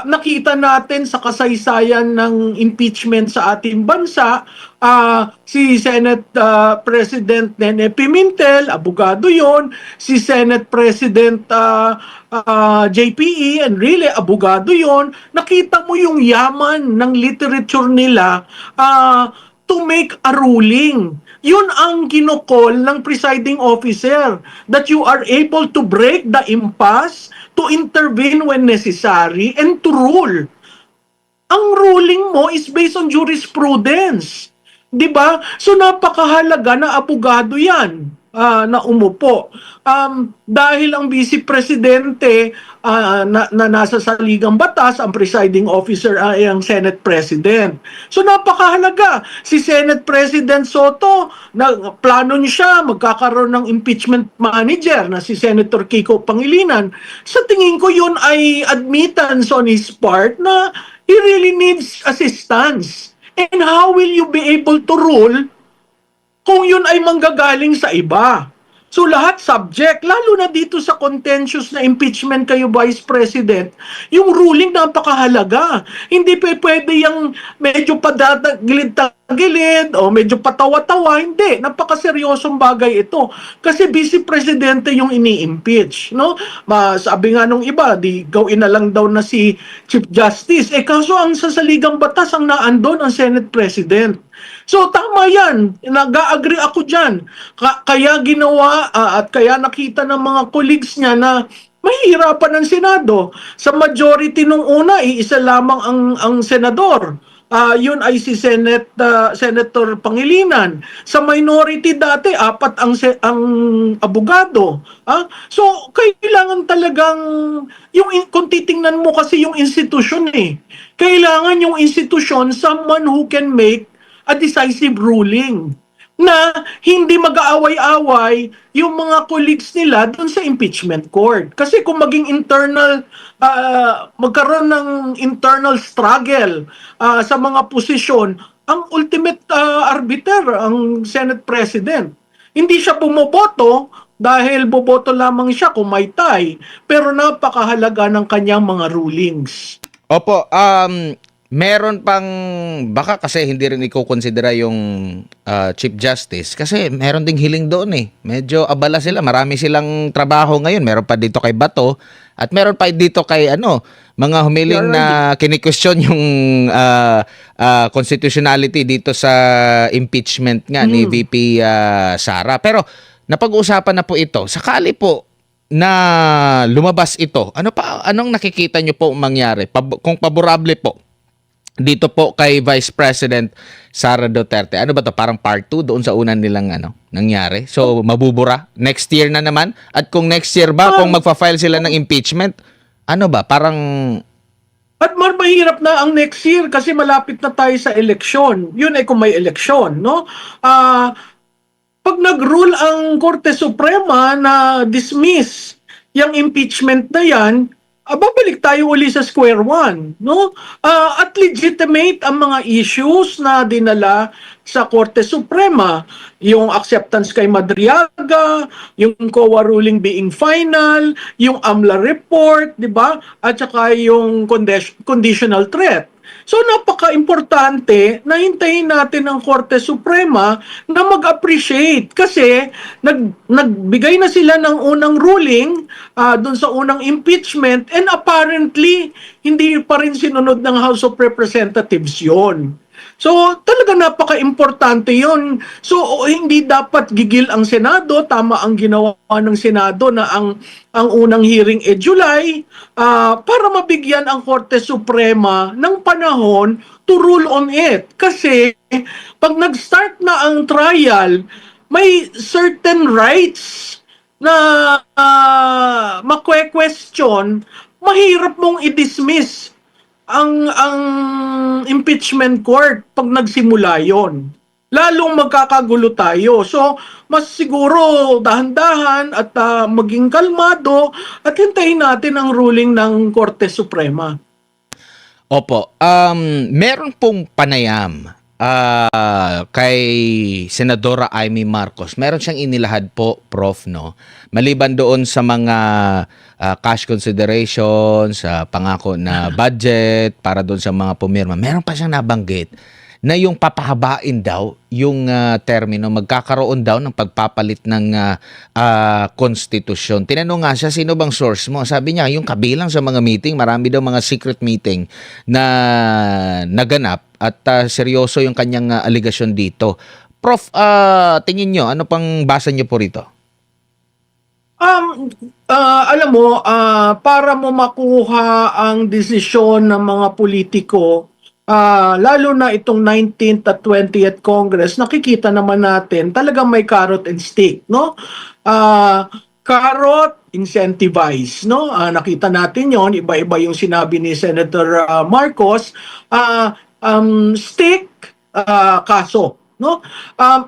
nakita natin sa kasaysayan ng impeachment sa ating bansa. Si Senate President Nene Pimentel, abogado yon. Si Senate President JPE, and really abogado yon. Nakita mo yung yaman ng literature nila to make a ruling. Yun ang kinokol ng presiding officer, that you are able to break the impasse, to intervene when necessary, and to rule. Ang ruling mo is based on jurisprudence. 'Di ba? So napakahalaga na abogado 'yan na umupo. Dahil ang vice presidente na nasa saligang batas, ang presiding officer ay ang Senate President. So napakahalaga. Si Senate President Soto, plano niya siya magkakaroon ng impeachment manager na si Senator Kiko Pangilinan. Sa tingin ko yun ay admittance on his part na he really needs assistance. And how will you be able to rule kung yun ay manggagaling sa iba? So lahat subject, lalo na dito sa contentious na impeachment kayo, Vice President, yung ruling napakahalaga. Hindi pwede yung medyo padagilid-tagilid o medyo patawa-tawa. Hindi, napakaseryosong bagay ito. Kasi Vice Presidente yung ini-impeach. No? Sabi nga nung iba, di gawin na lang daw na si Chief Justice. Kaso ang sasaligang batas ang naandon ang Senate President. So tama yan, nag-agree ako dyan. Kaya ginawa at kaya nakita ng mga colleagues niya na mahihirapan ang Senado. Sa majority nung una, iisa lamang ang senador. Yun ay si Senator Pangilinan. Sa minority dati, 4 ang abogado. So, kailangan talagang, kung titingnan mo kasi yung institusyon kailangan yung institusyon, someone who can make a decisive ruling na hindi mag-aaway-away yung mga colleagues nila doon sa impeachment court. Kasi kung maging magkaroon ng internal struggle sa mga posisyon, ang ultimate arbiter, ang Senate President. Hindi siya bumoboto dahil boboto lamang siya kung may tie, pero napakahalaga ng kanyang mga rulings. Opo, meron pang, baka kasi hindi rin iko-considera yung Chief Justice kasi meron ding hiling doon Medyo abala sila, marami silang trabaho ngayon. Meron pa dito kay Bato at meron pa dito kay mga humiling na kini-question yung constitutionality dito sa impeachment nga ni VP Sara. Pero napag-uusapan na po ito. Sakali po na lumabas ito, anong nakikita nyo po mangyari? Kung paborable po dito po kay Vice President Sara Duterte. Ano ba to? Parang part 2 doon sa unang nilang nangyari. So mabubura next year na naman. At kung next year ba kung magfa-file sila ng impeachment, ano ba? Parang At mahirap na ang next year kasi malapit na tayo sa eleksyon. Yun ay kung may eleksyon, no? Pag nag-rule ang Korte Suprema na dismiss yung impeachment na yan, babalik tayo uli sa square one, no? At legitimate ang mga issues na dinala sa Korte Suprema, yung acceptance kay Madriaga, yung COA ruling being final, yung AMLA report, di ba? At saka yung conditional threat. So napaka-importante na hintayin natin ang Korte Suprema na mag-appreciate kasi nagbigay na sila ng unang ruling dun sa unang impeachment and apparently hindi pa rin sinunod ng House of Representatives yon. So talaga napaka-importante yon. So hindi dapat gigil ang Senado, tama ang ginawa ng Senado na ang unang hearing July para mabigyan ang Korte Suprema ng panahon to rule on it. Kasi pag nag-start na ang trial, may certain rights na makwe-question, mahirap mong i-dismiss ang impeachment court pag nagsimula yon. Lalong magkakagulo tayo. So, mas siguro dahan-dahan at maging kalmado at hintayin natin ang ruling ng Korte Suprema. opo, meron pong panayam kay Senadora Amy Marcos. Meron siyang inilahad po, Prof, no? Maliban doon sa mga cash considerations, pangako na budget para doon sa mga pumirma, meron pa siyang nabanggit na yung papahabain daw yung termino, magkakaroon daw ng pagpapalit ng konstitusyon. Tinanong nga siya, sino bang source mo? Sabi niya, yung kabilang sa mga meeting, marami daw mga secret meeting na naganap at seryoso yung kanyang aligasyon dito. Prof, tingin nyo, ano pang basa nyo po rito? Alam mo, para mo makuha ang desisyon ng mga politiko, lalo na itong 19th at 20th Congress, nakikita naman natin talagang may carrot and stick, no? Carrot, incentivize, no? Nakita natin yon, iba-iba yung sinabi ni Senator Marcos. Stick, kaso, no?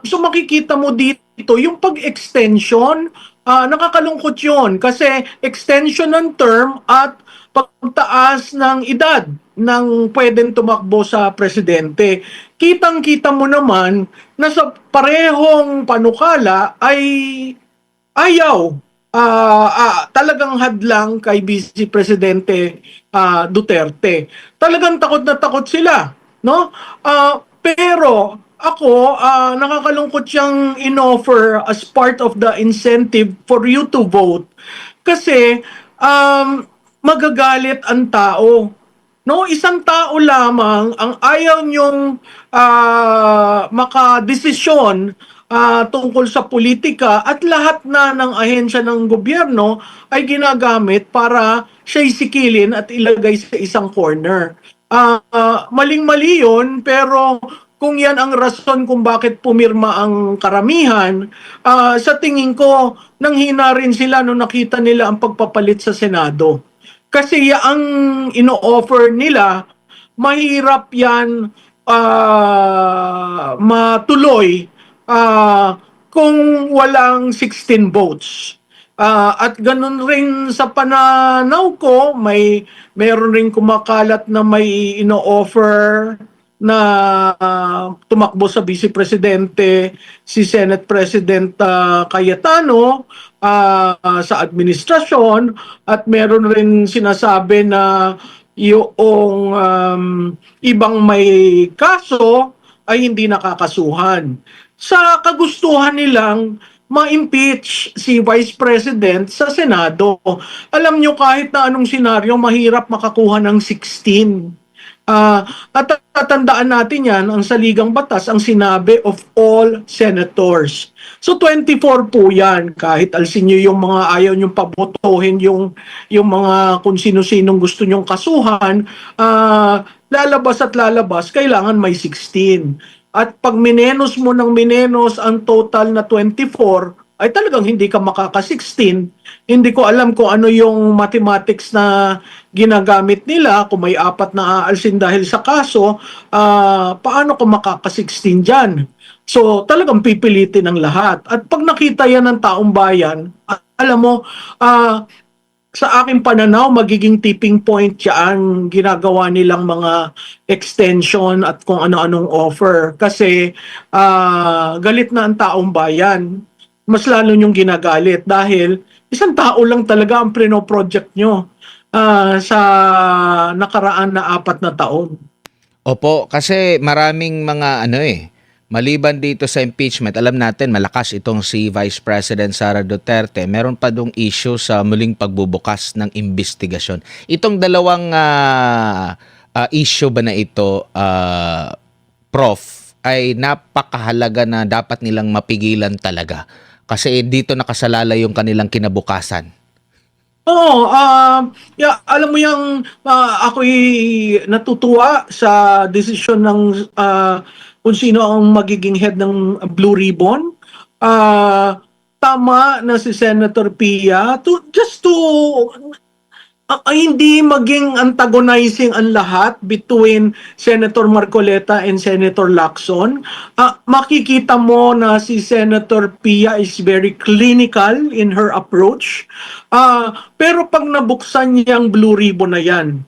So makikita mo dito yung pag-extension, nakakalungkot yun kasi extension ng term at pagtaas ng edad ng pwedeng tumakbo sa presidente. Kitang-kita mo naman na sa parehong panukala ay ayaw talagang hadlang kay Vice Presidente Duterte. Talagang takot na takot sila, no? Pero ako, nakakalungkot siyang inoffer as part of the incentive for you to vote kasi magagalit ang tao. No, isang tao lamang ang ayaw niyong makadesisyon tungkol sa politika at lahat na ng ahensya ng gobyerno ay ginagamit para siya isikilin at ilagay sa isang corner. Maling-mali yun, pero kung yan ang rason kung bakit pumirma ang karamihan, sa tingin ko, nanghina rin sila nung nakita nila ang pagpapalit sa Senado. Kasi ang ino-offer nila, mahirap yan matuloy kung walang 16 votes. At ganun rin sa pananaw ko, mayroon rin kumakalat na may ino-offer na tumakbo sa Vice Presidente si Senate President Cayetano sa administrasyon at meron rin sinasabi na yung ibang may kaso ay hindi nakakasuhan. Sa kagustuhan nilang ma-impeach si Vice President sa Senado. Alam nyo kahit na anong senaryo, mahirap makakuha ng 16. At tatandaan natin yan, ang saligang batas, ang sinabi of all senators. So 24 po yan, kahit alsin nyo yung mga ayaw nyong pabotohin yung mga kung sino-sinong gusto nyong kasuhan, lalabas at lalabas, kailangan may 16. At pag minenos mo ng minenos ang total na 24, ay talagang hindi ka makaka-16. Hindi ko alam kung ano yung mathematics na ginagamit nila, kung may 4 na aalsin dahil sa kaso, paano ko makaka-16 dyan? So talagang pipilitin ng lahat. At pag nakita yan ng taong bayan, alam mo, sa aking pananaw, magiging tipping point yan ginagawa nilang mga extension at kung ano-anong offer. Kasi galit na ang taong bayan. Mas lalo niyong ginagalit dahil isang tao lang talaga ang project nyo sa nakaraan na 4 na taon. Opo, kasi maraming mga maliban dito sa impeachment, alam natin malakas itong si Vice President Sara Duterte. Meron pa dong issue sa muling pagbubukas ng investigasyon. Itong dalawang issue ba na ito, Prof, ay napakahalaga na dapat nilang mapigilan talaga. Kasi dito nakasalalay yung kanilang kinabukasan. Oo, alam mo yung ako'y natutuwa sa desisyon ng kung sino ang magiging head ng Blue Ribbon. Tama na si Senator Pia just to hindi maging antagonizing ang lahat between Senator Marcoleta and Senator Lacson. Makikita mo na si Senator Pia is very clinical in her approach. Pero pag nabuksan niya ang Blue Ribbon na yan,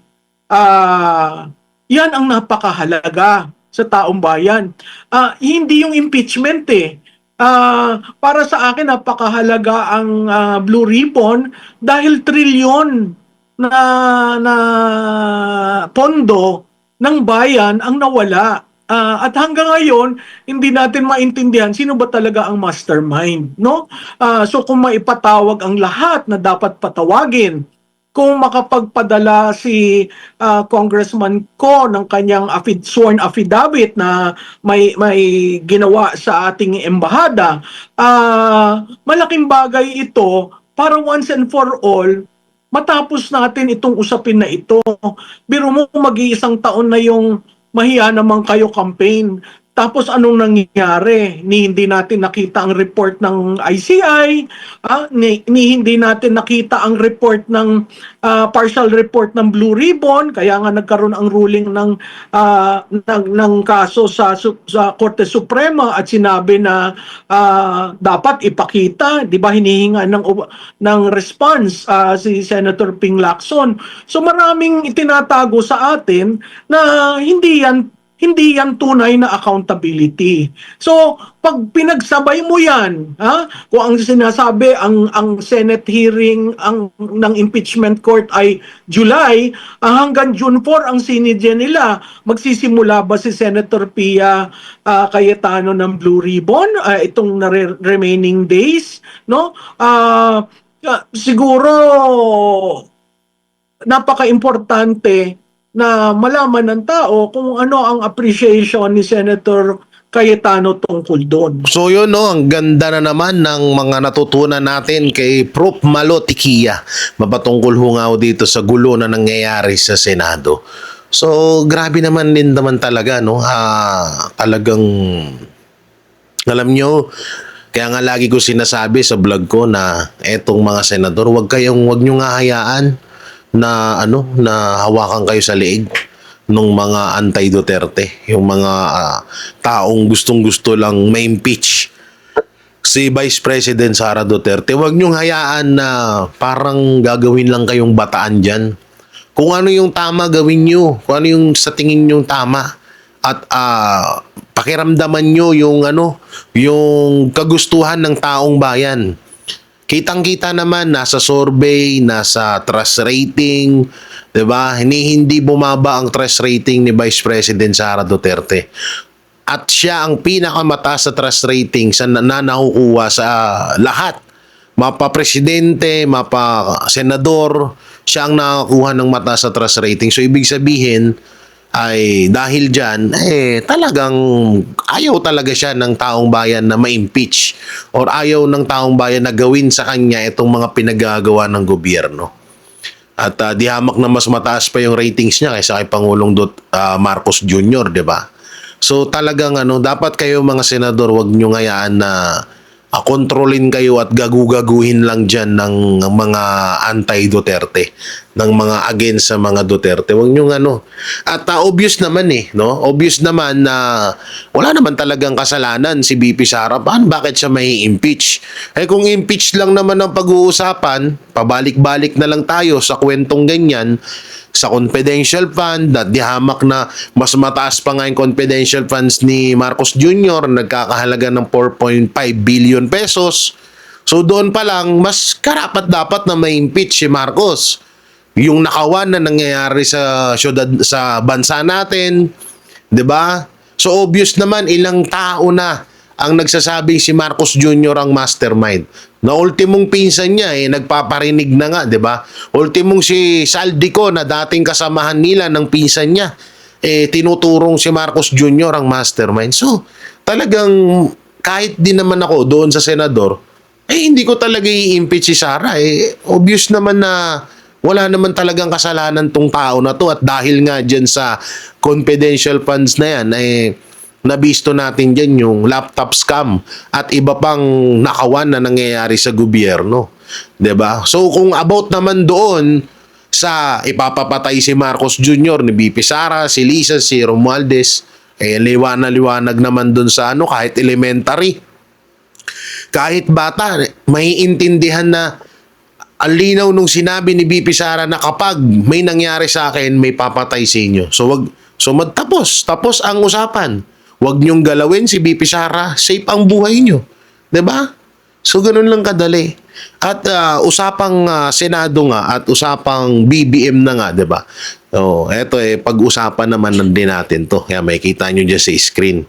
yan ang napakahalaga sa taong bayan. Hindi yung impeachment eh. Para sa akin, napakahalaga ang Blue Ribbon dahil trilyon na pondo ng bayan ang nawala. At hanggang ngayon, hindi natin maintindihan sino ba talaga ang mastermind, no? So kung maipatawag ang lahat na dapat patawagin, kung makapagpadala si Congressman Ko ng kanyang sworn affidavit na may ginawa sa ating embahada, malaking bagay ito para once and for all matapos natin itong usapin na ito. Biro mo mag-iisang taon na yung mahiya naman kayo campaign. Tapos anong nangyari? Hindi natin nakita ang report ng ICI, hindi natin nakita ang report ng partial report ng Blue Ribbon, kaya nga nagkaroon ang ruling ng kaso sa Korte Suprema at sinabi na dapat ipakita, 'di ba, hinihinga ng response si Senator Ping Lacson. So maraming itinatago sa atin na hindi yan tunay na accountability. So, pag pinagsabay mo yan, kung ang sinasabi, ang Senate hearing ng impeachment court ay July, hanggang June 4 ang sinidya nila, magsisimula ba si Senator Pia Cayetano ng Blue Ribbon, itong remaining days, no? Siguro, napaka-importante na malaman ng tao kung ano ang appreciation ni Senator Cayetano tungkol doon. So yun no, ang ganda na naman ng mga natutunan natin kay Prof. Malo Tiquia mapatungkol hungaw dito sa gulo na nangyayari sa Senado. So grabe naman din naman talaga no, talagang alam nyo, kaya nga lagi ko sinasabi sa vlog ko na etong mga senador, wag nyo nga hayaan na na hawakan kayo sa leeg ng mga anti-Duterte, yung mga taong gustong-gusto lang ma-impeach si Vice President Sara Duterte. Huwag niyong hayaan na parang gagawin lang kayong bataan dyan. Kung ano yung tama, gawin niyo. Kung ano yung sa tingin niyong tama. At pakiramdaman niyo yung yung kagustuhan ng taong bayan. Kitang-kita naman, nasa survey, nasa trust rating, 'di ba? Hindi bumaba ang trust rating ni Vice President Sara Duterte. At siya ang pinakamataas sa trust rating sa nakukuha sa lahat. Mapa-presidente, mapa-senador, siya ang nakakuha ng mataas sa trust rating. So ibig sabihin, ay dahil dyan, talagang ayaw talaga siya ng taong bayan na ma-impeach or ayaw ng taong bayan na gawin sa kanya itong mga pinagagawa ng gobyerno. At di hamak na mas mataas pa yung ratings niya kaysa kay Pangulong Marcos Jr., di ba? So talagang dapat kayo mga senador, wag nyo ngayaan na kontrolin kayo at gagugaguhin lang dyan ng mga anti-Duterte, ng mga against sa mga Duterte. Huwag nyo At obvious naman no? Obvious naman na wala naman talagang kasalanan si BP Sara. Bakit siya may impeach? Kung impeach lang naman ang pag-uusapan, pabalik-balik na lang tayo sa kwentong ganyan, sa confidential fund, at dihamak na mas mataas pa nga yung confidential funds ni Marcos Jr., nagkakahalaga ng 4.5 billion pesos. So doon pa lang, mas karapat dapat na ma-impeach si Marcos. Yung nakawan na nangyayari sa syudad, sa bansa natin, 'di ba? So obvious naman, ilang tao na ang nagsasabing si Marcos Jr. ang mastermind. Na ultimong pinsan niya nagpaparinig na nga, 'di ba? Ultimong si Saldico na dating kasamahan nila ng pinsan niya, tinuturong si Marcos Jr. ang mastermind. So, talagang kahit din naman ako doon sa senador, hindi ko talaga i-impeach si Sara. Obvious naman na wala naman talagang kasalanan tong tao na to, at dahil nga dyan sa confidential funds na yan, nabisto natin dyan yung laptop scam at iba pang nakawan na nangyayari sa gobyerno. 'Di ba? So kung about naman doon sa ipapapatay si Marcos Jr., ni BP Sara, si Lisa, si Romualdez, liwanag naman doon sa kahit elementary, kahit bata, maiintindihan na ang linaw nung sinabi ni BP Sara na kapag may nangyari sa akin, may papatay sa inyo. So magtapos ang usapan. Huwag niyong galawin si BP Sara, safe ang buhay niyo. 'Di ba? So ganun lang kadali. At usapang Senado nga at usapang BBM na nga, 'di ba? Oh, eto pag-usapan naman din natin 'to. Kaya makikita niyo diyan sa screen.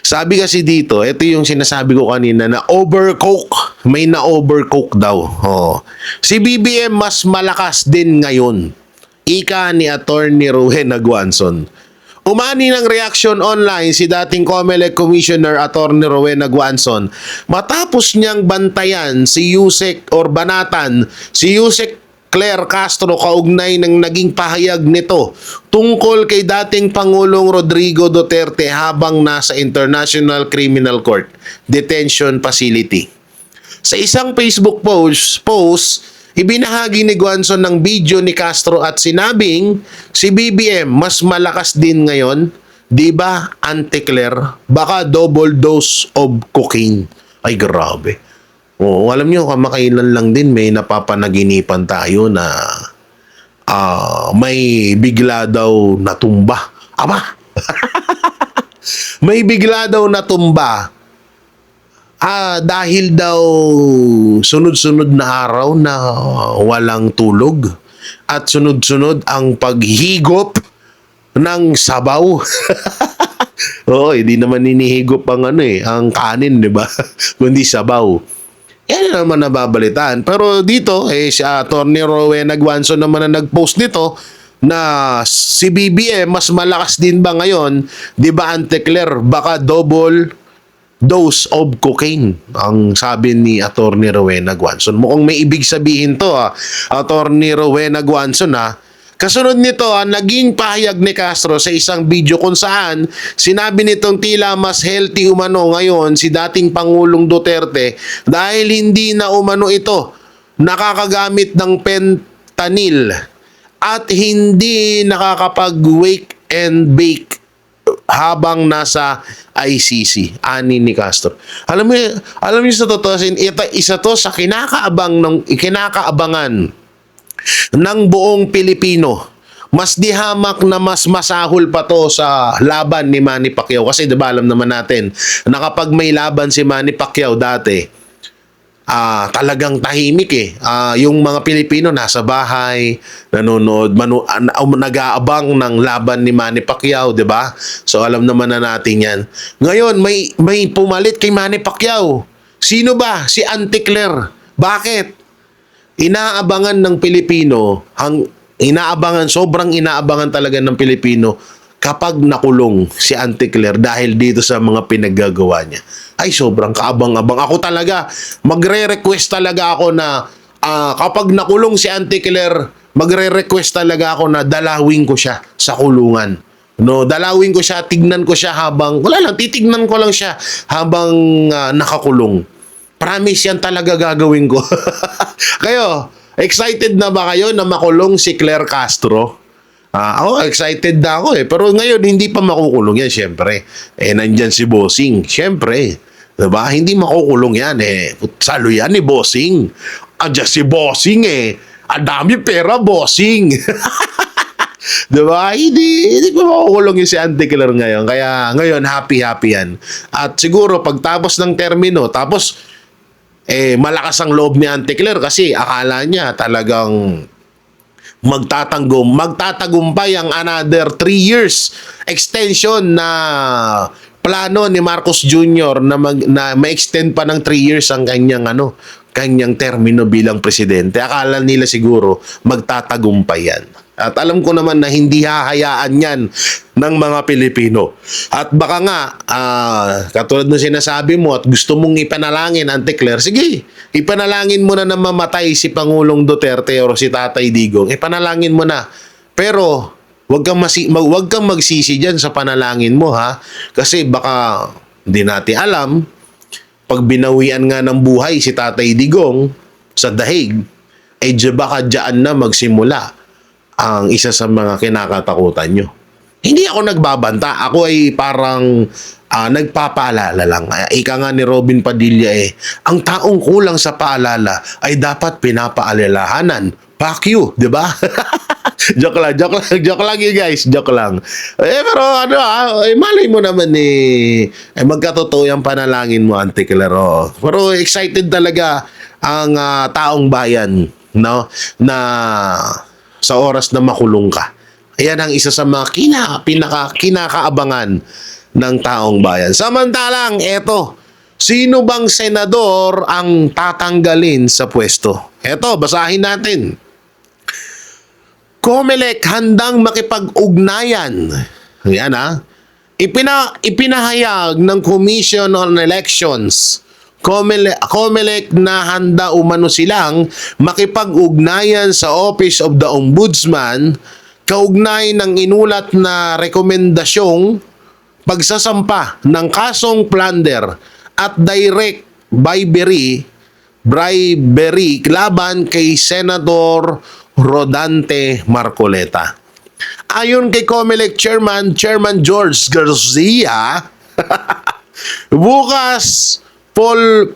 Sabi kasi dito, ito yung sinasabi ko kanina na overcook. May na-overcook daw. Oh. Si BBM mas malakas din ngayon. Ika ni Attorney Rowena Guanzon. Umani ng reaksyon online si dating COMELEC Commissioner Attorney Rowena Guanzon matapos niyang bantayan si Yusek or banatan si Yusek Claire Castro kaugnay ng naging pahayag nito tungkol kay dating Pangulong Rodrigo Duterte habang nasa International Criminal Court Detention Facility. Sa isang Facebook post, ibinahagi ni Guanzon ng video ni Castro at sinabing si BBM mas malakas din ngayon, di ba, Auntie Claire? Baka double dose of cocaine. Ay, grabe. Oh, alam niyo, kamakailan lang din may napapanaginipan tayo na may bigla daw natumba. Aba! May bigla daw natumba. Dahil daw sunod-sunod na araw na walang tulog at sunod-sunod ang paghigop ng sabaw. Oo, hindi naman hinihigop ang kanin, di ba? Kundi sabaw. Yan naman nababalitaan. Pero dito, si Attorney Rowena Guanzon naman na nag-post nito na si BBM mas malakas din ba ngayon? Di ba, Auntie Claire? Baka double dose of cocaine, ang sabi ni Attorney Rowena Guanzon. Mukhang may ibig sabihin to, Attorney Rowena Guanzon, Kasunod nito, naging pahayag ni Castro sa isang video kung saan sinabi nitong tila mas healthy umano ngayon si dating Pangulong Duterte dahil hindi na umano ito nakakagamit ng fentanyl at hindi nakakapag-wake and bake habang nasa ICC, ani ni Castro. Alam mo sa totoo, isa to sa kinakaabangan ng buong Pilipino. Mas dihamak na mas masahol pa to sa laban ni Manny Pacquiao. Kasi diba alam naman natin na kapag may laban si Manny Pacquiao dati, talagang tahimik yung mga Pilipino nasa bahay, nanonood, nag-aabang ng laban ni Manny Pacquiao, 'di ba? So alam naman na natin 'yan. Ngayon may pumalit kay Manny Pacquiao. Sino ba? Si Auntie Claire. Bakit? Inaabangan ng Pilipino sobrang inaabangan talaga ng Pilipino kapag nakulong si Auntie Claire dahil dito sa mga pinaggagawa niya. Ay, sobrang kaabang-abang. Ako talaga, magre-request talaga ako na kapag nakulong si Auntie Claire, magre-request talaga ako na dalawin ko siya sa kulungan. No, dalawin ko siya, tignan ko siya habang, wala lang, titignan ko lang siya habang nakakulong. Promise yan talaga gagawin ko. Kayo, excited na ba kayo na makulong si Claire Castro? Ako, excited na ako eh. Pero ngayon, hindi pa makukulong yan, syempre. Nandyan si Bossing. Syempre. Diba? Hindi makukulong yan eh. Salo yan ni Bossing. Andiyan si Bossing eh. Ang dami pera, Bossing. Diba? Hindi pa makukulong yung si Auntie Claire ngayon. Kaya ngayon, happy-happy yan. At siguro, pagtapos ng termino, tapos, malakas ang loob ni Auntie Claire kasi akala niya talagang magtatagumpay ang another 3 years extension na plano ni Marcos Jr. na ma-extend pa ng 3 years ang kanyang termino bilang presidente. Akala nila siguro magtatagumpay yan. At alam ko naman na hindi hahayaan yan ng mga Pilipino. At baka nga, katulad ng sinasabi mo at gusto mong ipanalangin, Auntie Claire, sige, ipanalangin mo na mamatay si Pangulong Duterte o si Tatay Digong. Ipanalangin mo na. Pero, wag kang magsisi dyan sa panalangin mo, ha? Kasi baka hindi natin alam, pag binawian nga ng buhay si Tatay Digong sa dahig, baka dyan na magsimula ang isa sa mga kinakatakutan nyo. Hindi ako nagbabanta. Ako ay parang nagpapaalala lang. Ika nga ni Robin Padilla ang taong kulang sa paalala ay dapat pinapaalalahanan. Fuck you, di ba? Joke lang you guys, joke lang. Pero malay mo naman magkatotoo yung panalangin mo, Auntie Claire. Pero excited talaga ang taong bayan, no, na sa oras na makulong ka. Ayan ang isa sa mga kinakaabangan ng taong bayan. Samantalang, eto, sino bang senador ang tatanggalin sa pwesto? Eto, basahin natin. COMELEC handang makipag-ugnayan. Ayan ipinahayag ng Commission on Elections COMELEC na handa umano silang makipag-ugnayan sa Office of the Ombudsman kaugnay ng inulat na rekomendasyong pagsasampa ng kasong plunder at direct bribery laban kay Senator Rodante Marcoleta. Ayon kay COMELEC Chairman George Garcia, bukas Paul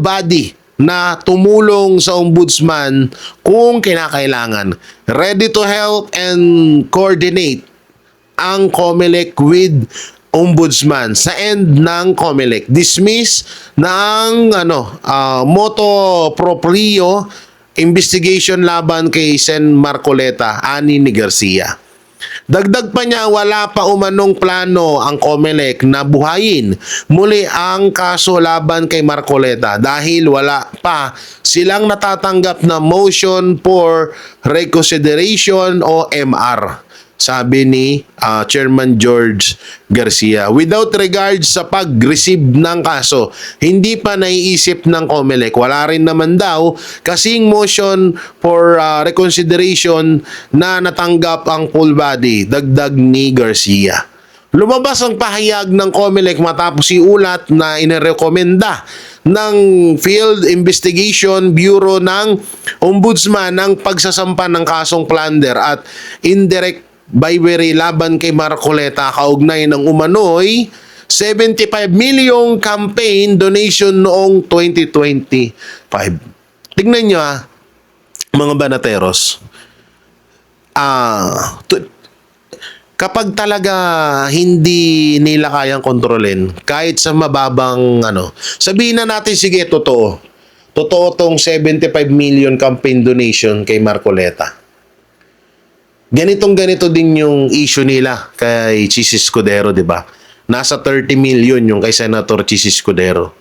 body na tumulong sa ombudsman kung kinakailangan. Ready to help and coordinate ang COMELEC with ombudsman. Sa end ng COMELEC, dismiss ng motu proprio investigation laban kay Sen Marcoleta, ani ni Garcia. Dagdag pa niya, wala pa umanong plano ang COMELEC na buhayin muli ang kaso laban kay Marcoleta dahil wala pa silang natatanggap na motion for reconsideration o MR. Sabi ni Chairman George Garcia. Without regards sa pag-receive ng kaso, hindi pa naiisip ng COMELEC. Wala rin naman daw kasing motion for reconsideration na natanggap ang full body, dagdag ni Garcia. Lumabas ang pahayag ng COMELEC matapos iulat na inirekomenda ng Field Investigation Bureau ng Ombudsman ng pagsasampa ng kasong plunder at indirect bribery laban kay Marcoleta kaugnay ng umano'y 75 million campaign donation noong 2025. Tignan nyo mga banateros. Kapag talaga hindi nila kayang kontrolin, kahit sa mababang sabihin na natin, sige, totoo tong 75 million campaign donation kay Marcoleta. Ganito din yung issue nila kay Chis Escudero, di ba? Nasa 30 million yung kay Senator Chis Escudero.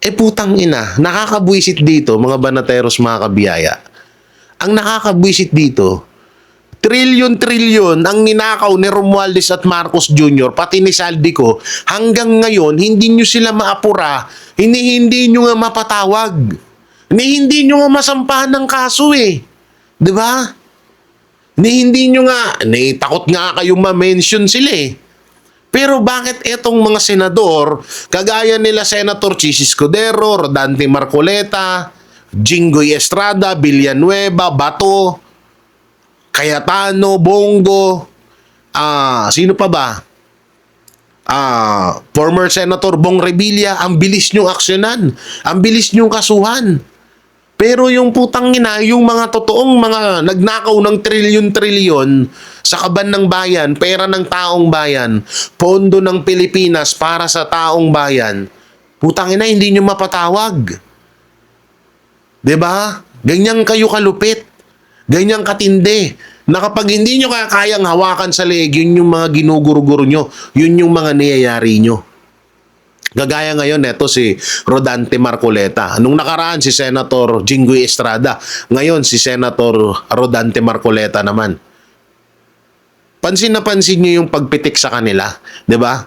Putang ina, nakakabwisit dito, mga banateros, mga kabiyaya. Ang nakakabwisit dito, trilyon ang ninakaw ni Romualdez at Marcos Jr., pati ni Saldico, hanggang ngayon, hindi nyo sila maapura, hindi nyo nga mapatawag. Hindi nyo nga masampahan ng kaso eh. Di ba? Hindi nyo nga, takot nga kayong ma-mention sila eh. Pero bakit etong mga senador, kagaya nila Senator Chis Escudero, Rodante Marcoleta, Jinggoy Estrada, Villanueva, Bato, Cayetano, Bongo, sino pa ba? Former Senator Bong Revilla, ang bilis nyong aksyonan, ang bilis nyong kasuhan. Pero yung putang ina, yung mga totoong mga nagnakaw ng trilyon-trilyon sa kaban ng bayan, pera ng taong bayan, pondo ng Pilipinas para sa taong bayan, putang ina, hindi nyo mapatawag. 'Di ba? Ganyan kayo kalupit. Ganyan katindi. Na kapag hindi nyo kayang hawakan sa leeg, yun yung mga ginuguro-guro nyo. Yun yung mga niyayari nyo. Gagaya ngayon, eto si Rodante Marcoleta. Nung nakaraan, si Senator Jinggoy Estrada. Ngayon, si Senator Rodante Marcoleta naman. Pansin na pansin nyo yung pagpitik sa kanila. 'Di ba?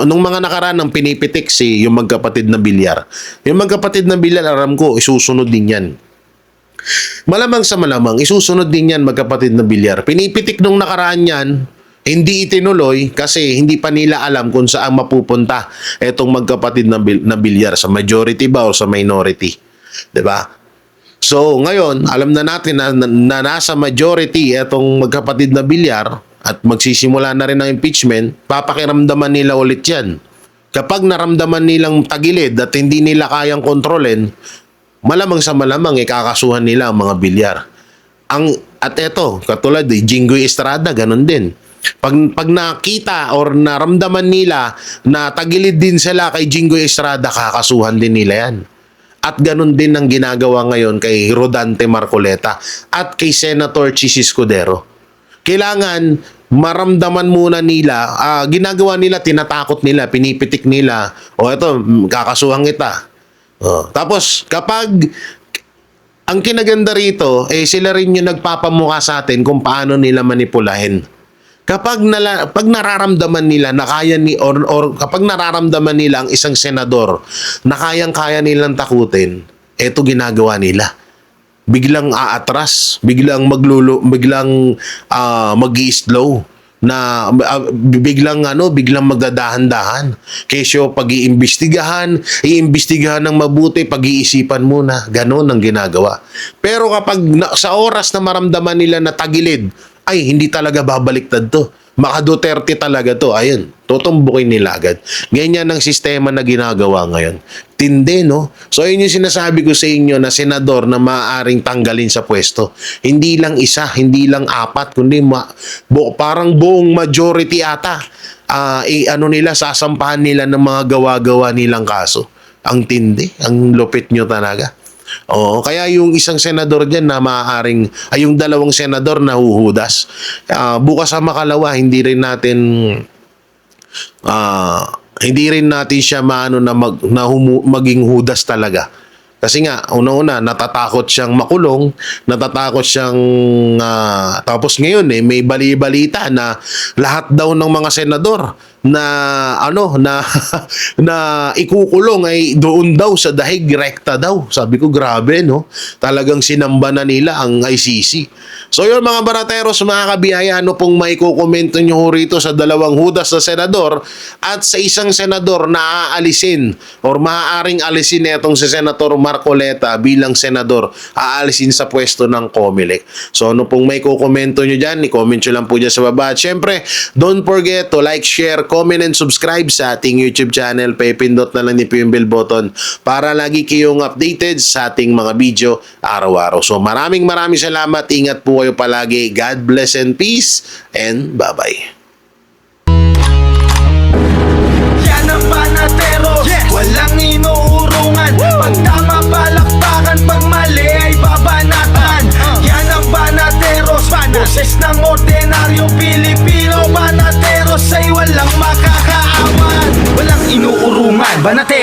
Nung mga nakaraan, ang pinipitik yung magkapatid na Bilyar. Yung magkapatid na Bilyar, aram ko, isusunod din yan. Malamang sa malamang, isusunod din yan magkapatid na Bilyar. Pinipitik nung nakaraan yan, hindi itinuloy kasi hindi pa nila alam kung saan mapupunta etong magkapatid na Bilyar, sa majority ba o sa minority. 'Di ba? So ngayon, alam na natin na nasa majority etong magkapatid na Bilyar at magsisimula na rin ang impeachment, papakiramdaman nila ulit yan. Kapag naramdaman nilang tagilid at hindi nila kayang kontrolin, malamang sa malamang ikakasuhan nila ang mga Bilyar. At eto, katulad Jinggoy Estrada, ganun din. Pag nakita or naramdaman nila na tagilid din sila kay Jinggoy Estrada, kakasuhan din nila yan. At ganun din ang ginagawa ngayon kay Rodante Marcoleta at kay Senator Chis Escudero. Kailangan maramdaman muna nila, ginagawa nila, tinatakot nila, pinipitik nila, eto, kakasuhan kita. Tapos, kapag ang kinaganda rito, sila rin yung nagpapamukha sa atin kung paano nila manipulahin. Kapag nararamdaman nila na kaya or kapag nararamdaman nila ang isang senador na kayang-kaya nilang takutin, eto ginagawa nila. Biglang aatras, biglang mag-i-slow, na biglang magdadahan-dahan. Kesyo iimbestigahan ng mabuti, pag-iisipan muna. Ganon ang ginagawa. Pero kapag sa oras na maramdaman nila na tagilid, ay hindi talaga babaliktad to. Maka Duterte talaga to. Ayun, tutumbukin nila agad. Ganyan ang sistema na ginagawa ngayon. Tindi, no? So, yun yung sinasabi ko sa inyo na senador na maaaring tanggalin sa pwesto. Hindi lang isa, hindi lang apat, kundi parang buong majority ata. Nila, sasampahan nila ng mga gawa-gawa nilang kaso. Ang tindi, ang lupit nyo talaga. Oo, kaya yung isang senador dyan na maaaring, yung dalawang senador na huhudas. Bukas sa makalawa, hindi rin natin siya maging hudas talaga. Kasi nga, una-una, natatakot siyang makulong, natatakot siyang, tapos ngayon may bali-balita na lahat daw ng mga senador na ikukulong ay doon daw sa dahig rekta daw. Sabi ko, grabe, no? Talagang sinamba na nila ang ICC. So yun, mga barateros, mga kabiyaya, ano pong may kukomento nyo rito sa dalawang hudas na senador at sa isang senador na aalisin or maaaring alisin netong si Senator Marcoleta bilang senador, aalisin sa pwesto ng COMELEC. So ano pong may kukomento nyo dyan, i-comment nyo lang po dyan sa baba. At syempre, don't forget to like, share, comment, and subscribe sa ating YouTube channel. Pipindot na lang niyo po yung bell button para lagi kayong updated sa ating mga video araw-araw. So maraming salamat. Ingat po kayo palagi. God bless and peace. And bye-bye. Yan ang Banatero, walang inuurungan. Pag tama palakpakan, pag mali ay babanatan. Yan ang Banateros, boses ng ordinaryong Pilipino. Banateros ay walang makakaawan, walang inuurungan. Banatero